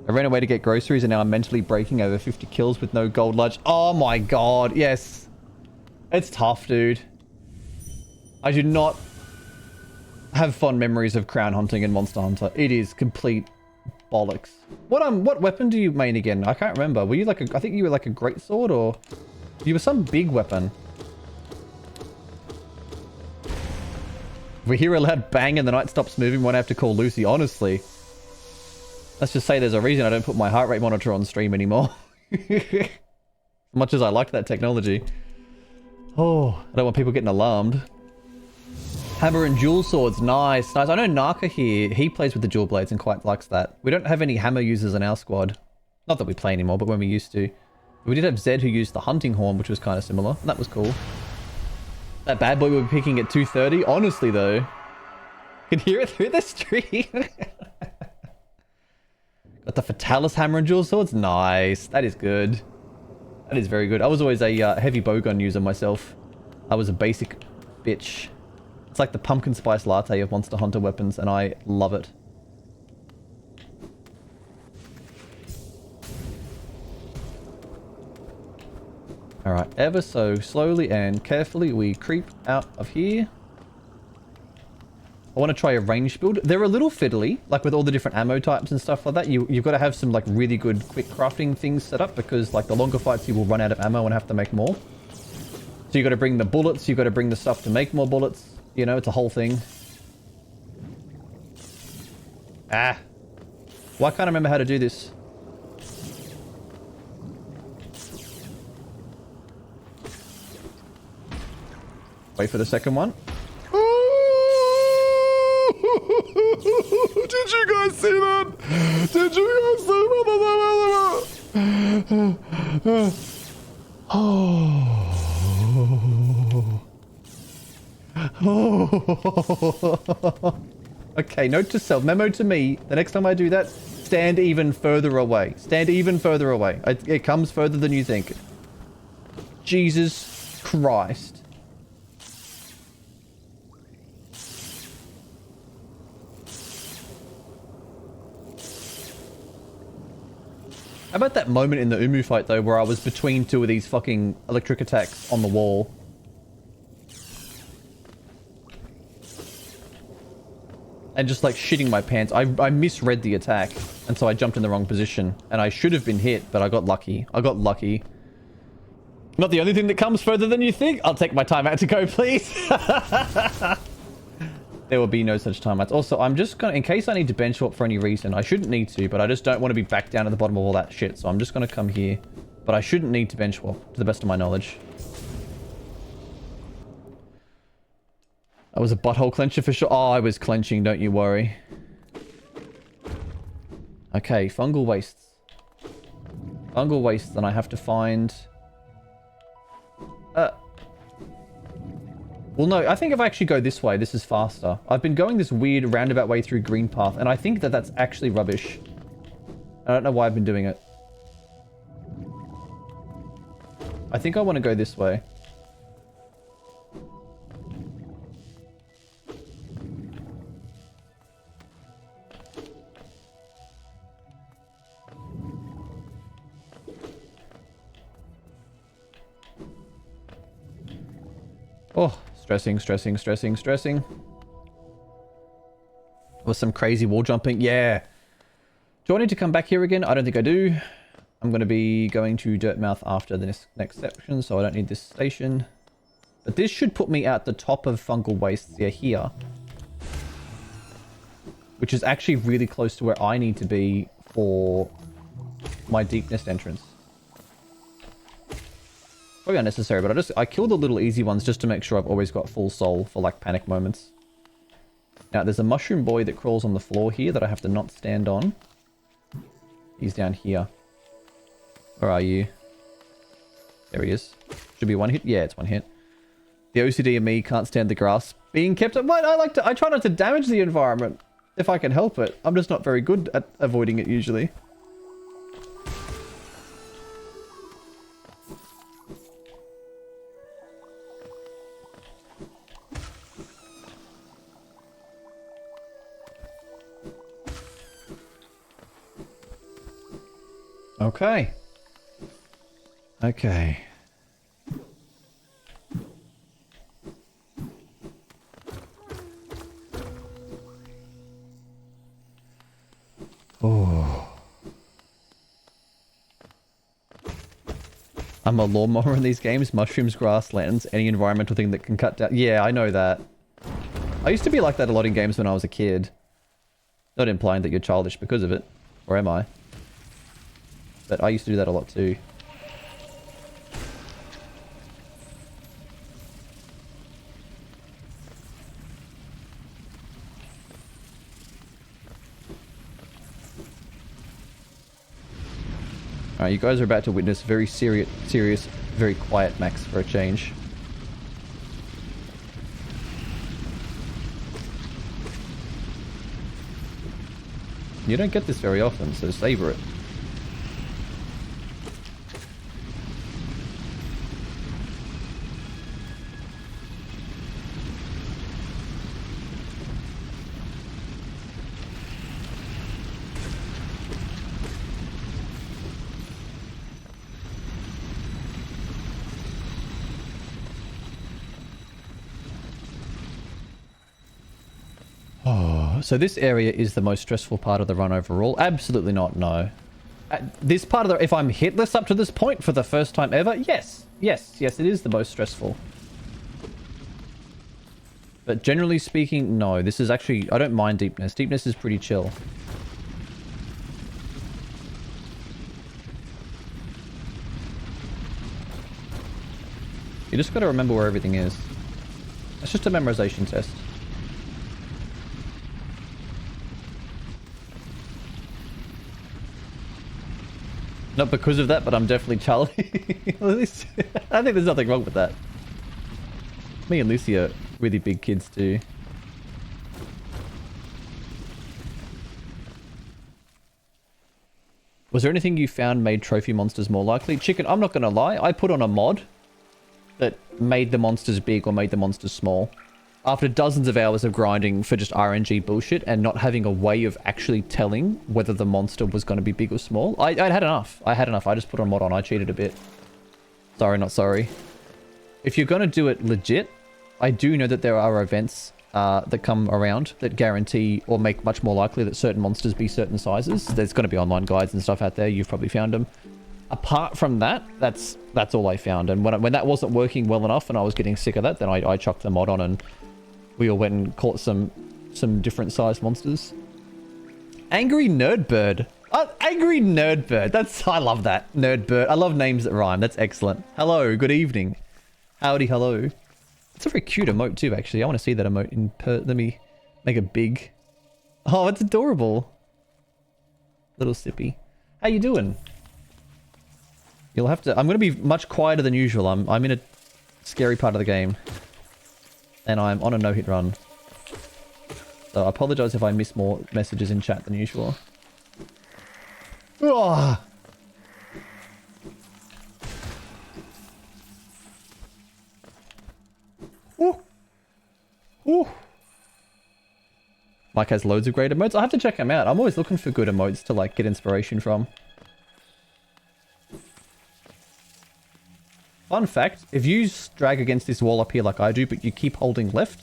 I ran away to get groceries and now I'm mentally breaking over 50 kills with no gold lunch. Oh my god, yes. It's tough, dude. I do not have fond memories of crown hunting and Monster Hunter. It is complete bollocks. What weapon do you main again? I can't remember. Were you like I think you were like a greatsword, or you were some big weapon. We hear a loud bang and the night stops moving when I have to call Lucy. Honestly, let's just say there's a reason I don't put my heart rate monitor on stream anymore. As much as I like that technology. Oh, I don't want people getting alarmed. Hammer and dual swords. Nice, nice. I know Naka here, he plays with the dual blades and quite likes that. We don't have any hammer users in our squad. Not that we play anymore, but when we used to. We did have Zed who used the hunting horn, which was kind of similar. And that was cool. That bad boy we were picking at 2:30. Honestly, though. Can hear it through the stream. Got the Fatalis hammer and dual swords. Nice. That is good. That is very good. I was always a heavy bowgun user myself. I was a basic bitch. It's like the pumpkin spice latte of Monster Hunter weapons, and I love it. Alright, ever so slowly and carefully we creep out of here. I want to try a range build. They're a little fiddly, like with all the different ammo types and stuff like that. You've got to have some like really good quick crafting things set up, because like the longer fights you will run out of ammo and have to make more. So you got to bring the bullets, you got to bring the stuff to make more bullets. You know, it's a whole thing. Ah. Why can't I remember how to do this? Wait for the second one. Did you guys see that? Did you guys see that? Oh. Okay, note to self, memo to me, the next time I do that, stand even further away. Stand even further away. It comes further than you think. Jesus Christ. How about that moment in the Umu fight, though, where I was between two of these fucking electric attacks on the wall? And just like shitting my pants. I misread the attack, and so I jumped in the wrong position. And I should have been hit, but I got lucky. I got lucky. Not the only thing that comes further than you think. I'll take my time out to go, please. There will be no such time outs. Also, I'm just gonna, in case I need to bench swap for any reason, I shouldn't need to, but I just don't want to be back down at the bottom of all that shit. So I'm just gonna come here. But I shouldn't need to bench swap, to the best of my knowledge. That was a butthole clencher for sure. Oh, I was clenching, don't you worry. Okay, fungal wastes. Fungal wastes, then I have to find... Well, no, I think if I actually go this way, this is faster. I've been going this weird roundabout way through Green Path, and I think that that's actually rubbish. I don't know why I've been doing it. I think I want to go this way. Oh, stressing, stressing, stressing, stressing. With some crazy wall jumping. Yeah. Do I need to come back here again? I don't think I do. I'm going to be going to Dirtmouth after the next section, so I don't need this station. But this should put me at the top of fungal wastes here. Which is actually really close to where I need to be for my deep nest entrance. Probably unnecessary, but I kill the little easy ones just to make sure I've always got full soul for like panic moments. Now there's a mushroom boy that crawls on the floor here that I have to not stand on. He's down here. Where are you? There he is. Should be one hit. Yeah, it's one hit. The OCD in me can't stand the grass being kept up. What? I try not to damage the environment if I can help it. I'm just not very good at avoiding it usually. Okay. Okay. Oh. I'm a lawnmower in these games. Mushrooms, grasslands, any environmental thing that can cut down. Yeah, I know that. I used to be like that a lot in games when I was a kid. Not implying that you're childish because of it. Or am I? But I used to do that a lot too. Alright, you guys are about to witness very serious, very quiet max for a change. You don't get this very often, so savor it. So this area is the most stressful part of the run overall? Absolutely not, no. This part of the... If I'm hitless up to this point for the first time ever, yes. Yes, it is the most stressful. But generally speaking, no. This is actually... I don't mind deepness. Deepness is pretty chill. You just gotta remember where everything is. It's just a memorization test. Not because of that, but I'm definitely Charlie. I think there's nothing wrong with that. Me and Lucy are really big kids too. Was there anything you found made trophy monsters more likely? Chicken, I'm not gonna lie, I put on a mod that made the monsters big or made the monsters small. After dozens of hours of grinding for just RNG bullshit and not having a way of actually telling whether the monster was going to be big or small, I had enough. I had enough. I just put a mod on. I cheated a bit. Sorry, not sorry. If you're going to do it legit, I do know that there are events that come around that guarantee or make much more likely that certain monsters be certain sizes. There's going to be online guides and stuff out there. You've probably found them. Apart from that, that's all I found. And when that wasn't working well enough and I was getting sick of that, then I chucked the mod on and we all went and caught some different sized monsters. Angry Nerdbird. Angry Nerdbird. I love that. Nerdbird. I love names that rhyme. That's excellent. Hello. Good evening. Howdy. Hello. It's a very cute emote too, actually. I want to see that emote in let me make it big. Oh, it's adorable. Little sippy. How you doing? You'll have to... I'm going to be much quieter than usual. I'm in a scary part of the game. And I'm on a no-hit run. So I apologize if I miss more messages in chat than usual. Oh! Ooh. Ooh. Mike has loads of great emotes. I have to check them out. I'm always looking for good emotes to like get inspiration from. Fun fact, if you drag against this wall up here like I do, but you keep holding left,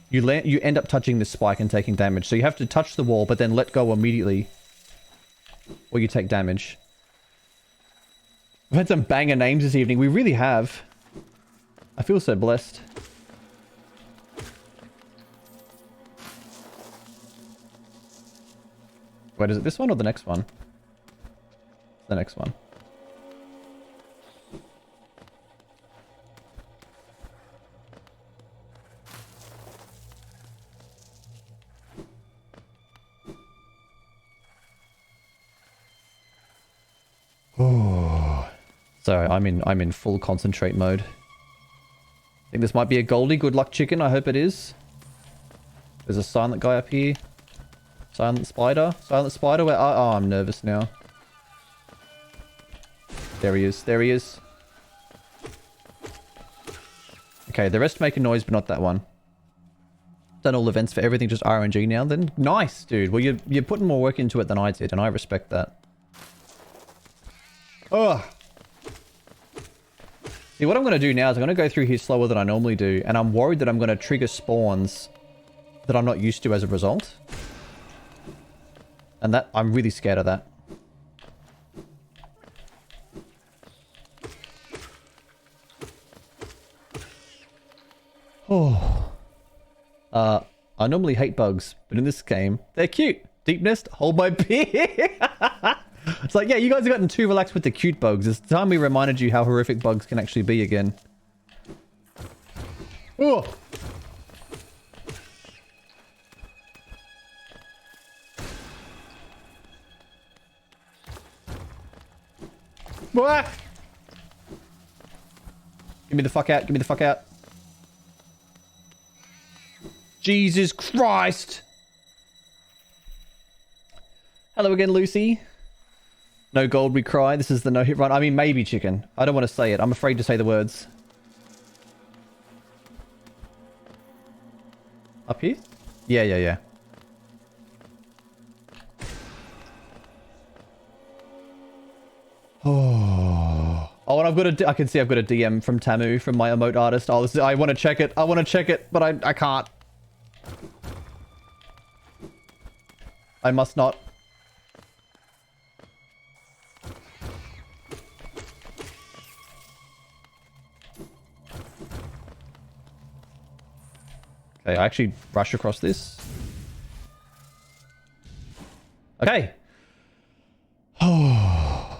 you end up touching this spike and taking damage. So you have to touch the wall, but then let go immediately, or you take damage. We've had some banger names this evening. We really have. I feel so blessed. Wait, is it this one or the next one? The next one. Oh. Sorry, I'm in full concentrate mode. I think this might be a Goldie. Good luck, chicken. I hope it is. There's a silent guy up here. Silent spider. Silent spider. Where? Oh, I'm nervous now. There he is. There he is. Okay, the rest make a noise, but not that one. Done all events for everything, just RNG now. Then nice, dude. Well, you're putting more work into it than I did, and I respect that. Oh. See, what I'm going to do now is I'm going to go through here slower than I normally do, and I'm worried that I'm going to trigger spawns that I'm not used to as a result. And that, I'm really scared of that. Oh. I normally hate bugs, but in this game, they're cute. Deep nest, hold my beer. It's like, yeah, you guys have gotten too relaxed with the cute bugs. It's time we reminded you how horrific bugs can actually be again. Oh. What? Give me the fuck out. Give me the fuck out. Jesus Christ. Hello again, Lucy. No gold, we cry. This is the no-hit run. I mean, maybe, chicken. I don't want to say it. I'm afraid to say the words. Up here? Yeah. Oh, and I've got I can see I've got a DM from Tamu, from my emote artist. I want to check it. I want to check it, but I can't. I must not. Okay, I actually rush across this. Okay. Oh.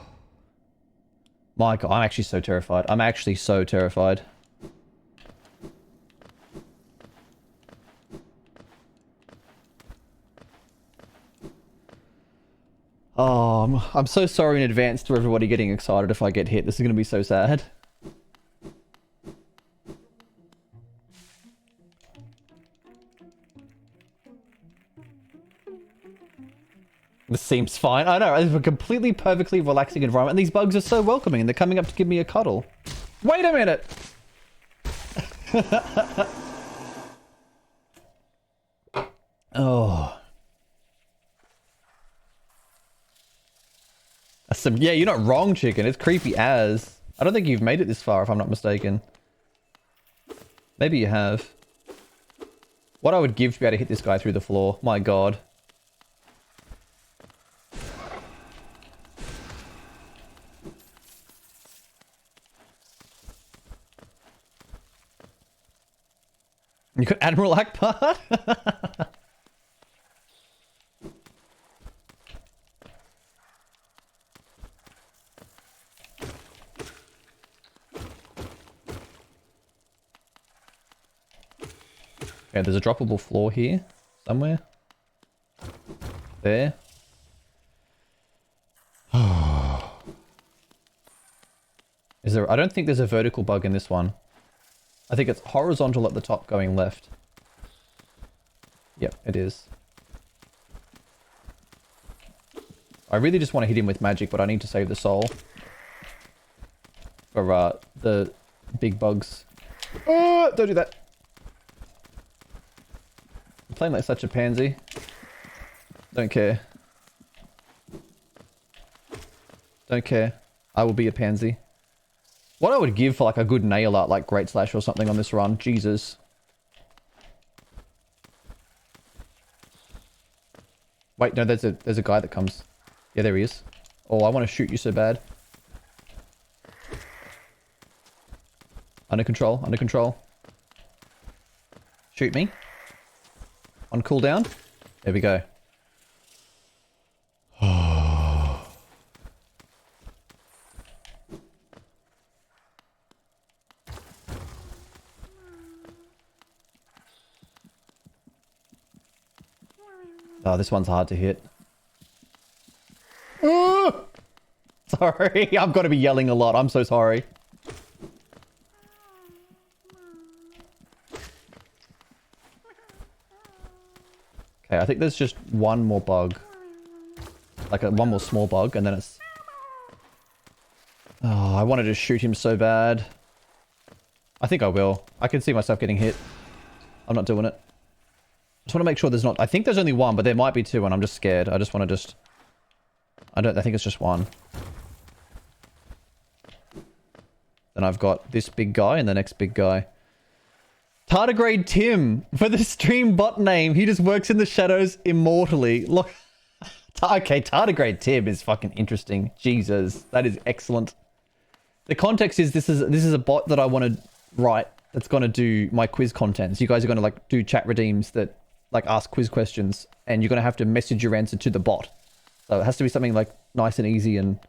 My God, I'm actually so terrified. I'm actually so terrified. I'm so sorry in advance to everybody getting excited if I get hit. This is going to be so sad. This seems fine. I know, it's a completely perfectly relaxing environment. And these bugs are so welcoming and they're coming up to give me a cuddle. Wait a minute! Oh. Yeah, you're not wrong, chicken. It's creepy as. I don't think you've made it this far, if I'm not mistaken. Maybe you have. What I would give to be able to hit this guy through the floor. My God. You got Admiral Akbar? Okay, there's a droppable floor here. Somewhere. There. Is there... I don't think there's a vertical bug in this one. I think it's horizontal at the top going left. Yep, it is. I really just want to hit him with magic, but I need to save the soul. For, the big bugs. Oh, don't do that. I'm playing like such a pansy. Don't care. Don't care. I will be a pansy. What I would give for like a good nail art like Great Slash or something on this run. Jesus. Wait, no, there's a guy that comes. Yeah, there he is. Oh, I want to shoot you so bad. Under control, under control. Shoot me. On cooldown. There we go. Oh, this one's hard to hit. Sorry, I've got to be yelling a lot. I'm so sorry. Okay, I think there's just one more bug. Like one more small bug, and then it's... Oh, I wanted to shoot him so bad. I think I will. I can see myself getting hit. I'm not doing it. Just want to make sure there's not... I think there's only one, but there might be two, and I'm just scared. I just want to just... I think it's just one. Then I've got this big guy and the next big guy. Tardigrade Tim, for the stream bot name. He just works in the shadows immortally. Look... Okay, Tardigrade Tim is fucking interesting. Jesus, that is excellent. The context is this is a bot that I want to write that's going to do my quiz content. So you guys are going to like do chat redeems that like ask quiz questions, and you're going to have to message your answer to the bot. So it has to be something like nice and easy and...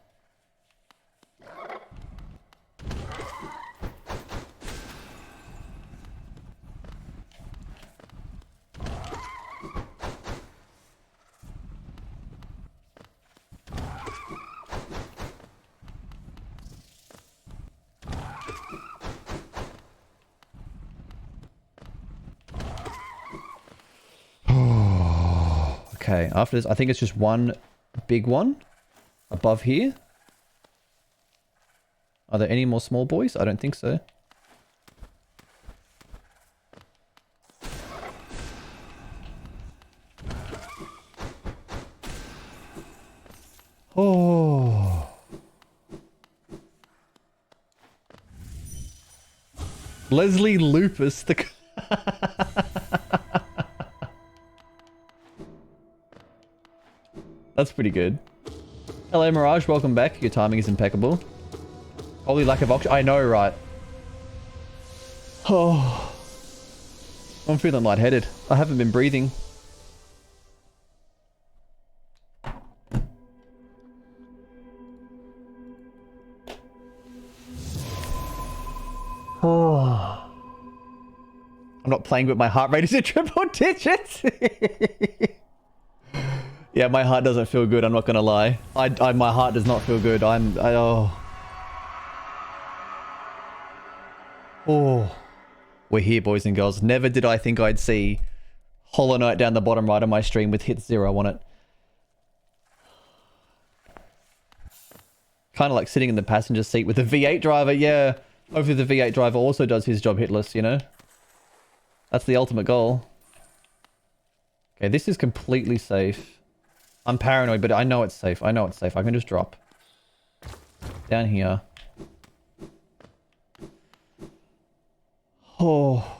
Okay, after this, I think it's just one big one above here. Are there any more small boys? I don't think so. Oh. Leslie Lupus, the... That's pretty good. Hello, Mirage. Welcome back. Your timing is impeccable. Holy lack of oxygen. I know, right? Oh. I'm feeling lightheaded. I haven't been breathing. Oh. I'm not playing with my heart rate is in triple digits. Yeah, my heart doesn't feel good, I'm not gonna lie. My heart does not feel good. Oh. We're here, boys and girls. Never did I think I'd see Hollow Knight down the bottom right of my stream with hit 0 on it. Kind of like sitting in the passenger seat with the V8 driver, yeah. Hopefully the V8 driver also does his job hitless, you know? That's the ultimate goal. Okay, this is completely safe. I'm paranoid, but I know it's safe. I know it's safe. I can just drop. Down here. Oh.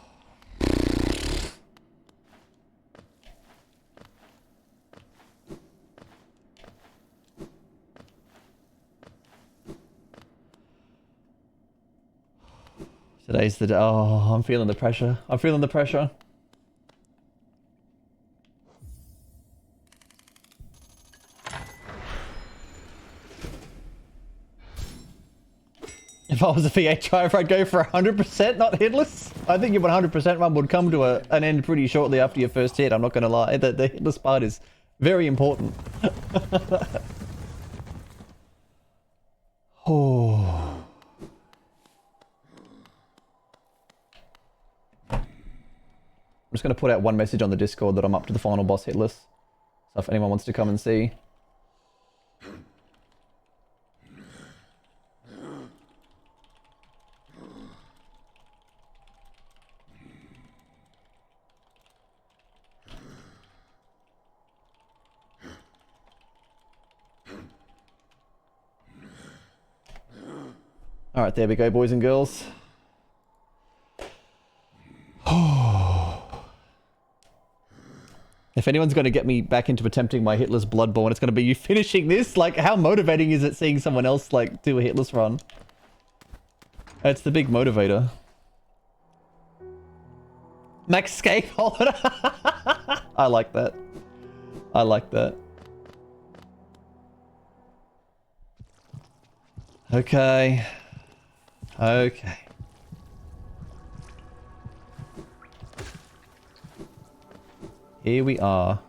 Today's the day. Oh, I'm feeling the pressure. I'm feeling the pressure. If I was a V8 driver, I'd go for 100%, not hitless. I think your 100% run would come to an end pretty shortly after your first hit, I'm not going to lie. The hitless part is very important. Oh. I'm just going to put out one message on the Discord that I'm up to the final boss hitless. So if anyone wants to come and see. Alright, there we go, boys and girls. If anyone's going to get me back into attempting my hitless Bloodborne, it's going to be you finishing this. Like, how motivating is it seeing someone else, like, do a hitless run? It's the big motivator. Max Scapeholder. I like that. I like that. Okay. Okay. Here we are.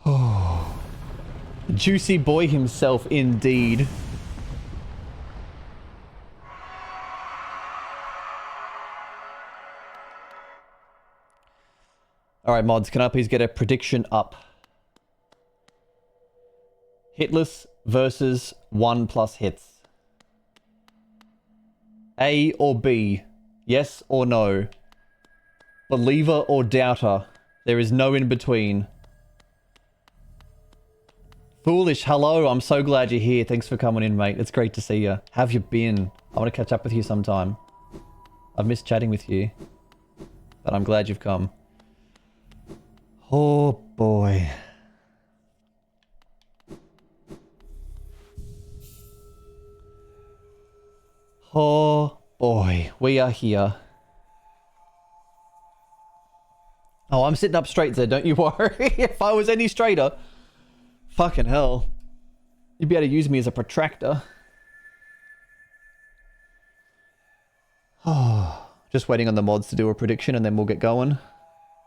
Oh. Juicy boy himself, indeed. Alright, mods, can I please get a prediction up? Hitless versus 1+ hits. A or B? Yes or no? Believer or doubter? There is no in between. Foolish, hello, I'm so glad you're here. Thanks for coming in, mate. It's great to see you. How have you been? I want to catch up with you sometime. I've missed chatting with you. But I'm glad you've come. Oh, boy. Oh, boy. We are here. Oh, I'm sitting up straight there, don't you worry. If I was any straighter... Fucking hell. You'd be able to use me as a protractor. Oh, just waiting on the mods to do a prediction and then we'll get going.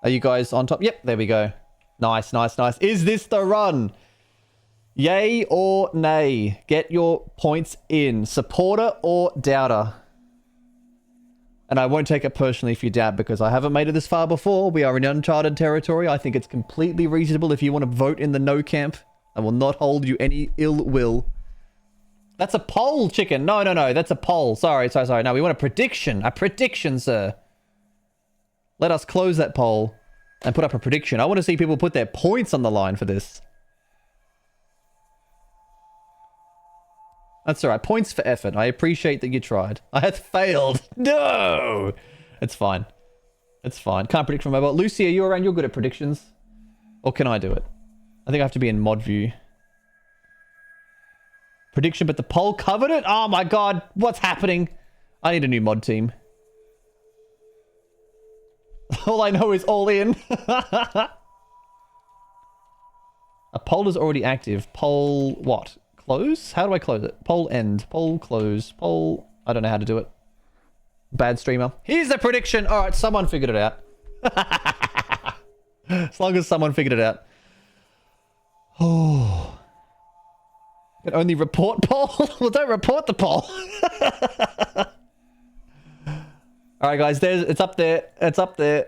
Are you guys on top? Yep, there we go. Nice, nice, nice. Is this the run? Yay or nay? Get your points in. Supporter or doubter? And I won't take it personally if you doubt, because I haven't made it this far before. We are in uncharted territory. I think it's completely reasonable if you want to vote in the no camp. I will not hold you any ill will. That's a poll, chicken. No, no, no. That's a poll. Sorry, sorry, sorry. No, we want a prediction. A prediction, sir. Let us close that poll and put up a prediction. I want to see people put their points on the line for this. That's alright. Points for effort. I appreciate that you tried. I have failed. No! It's fine. It's fine. Can't predict from mobile. Lucy, are you around? You're good at predictions. Or can I do it? I think I have to be in mod view. Prediction, but the poll covered it? Oh my god. What's happening? I need a new mod team. All I know is all in. A poll is already active. Poll what? Close? How do I close it? Poll end. Poll close. Poll... I don't know how to do it. Bad streamer. Here's the prediction. Alright, someone figured it out. As long as someone figured it out. Oh. Can only report poll? Well, don't report the poll. Alright, guys. It's up there. It's up there.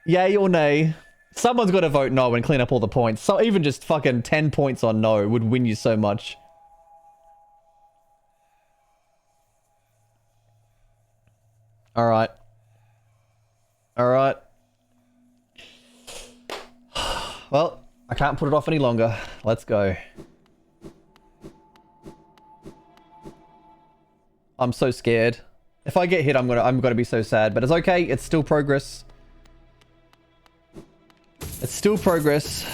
Yay or nay? Someone's got to vote no and clean up all the points. So even just fucking 10 points on no would win you so much. Alright. Alright. Well, I can't put it off any longer. Let's go. I'm so scared. If I get hit, I'm gonna be so sad. But it's okay. It's still progress. It's still progress.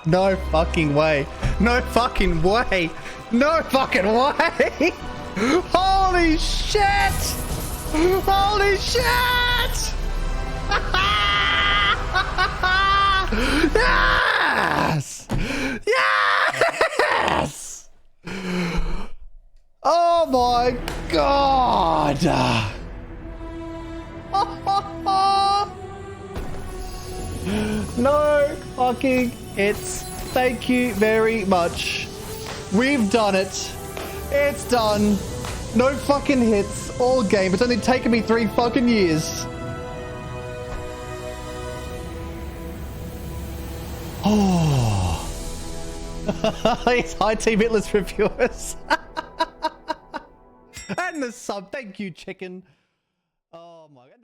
No fucking way. No fucking way. No fucking way. Holy shit. Holy shit. Yes. Yes. Oh my god. No fucking hits. Thank you very much. We've done it. It's done. No fucking hits all game. It's only taken me 3 fucking years. Oh. It's high team hitless reviewers. And the sub. Thank you, chicken. Oh my god.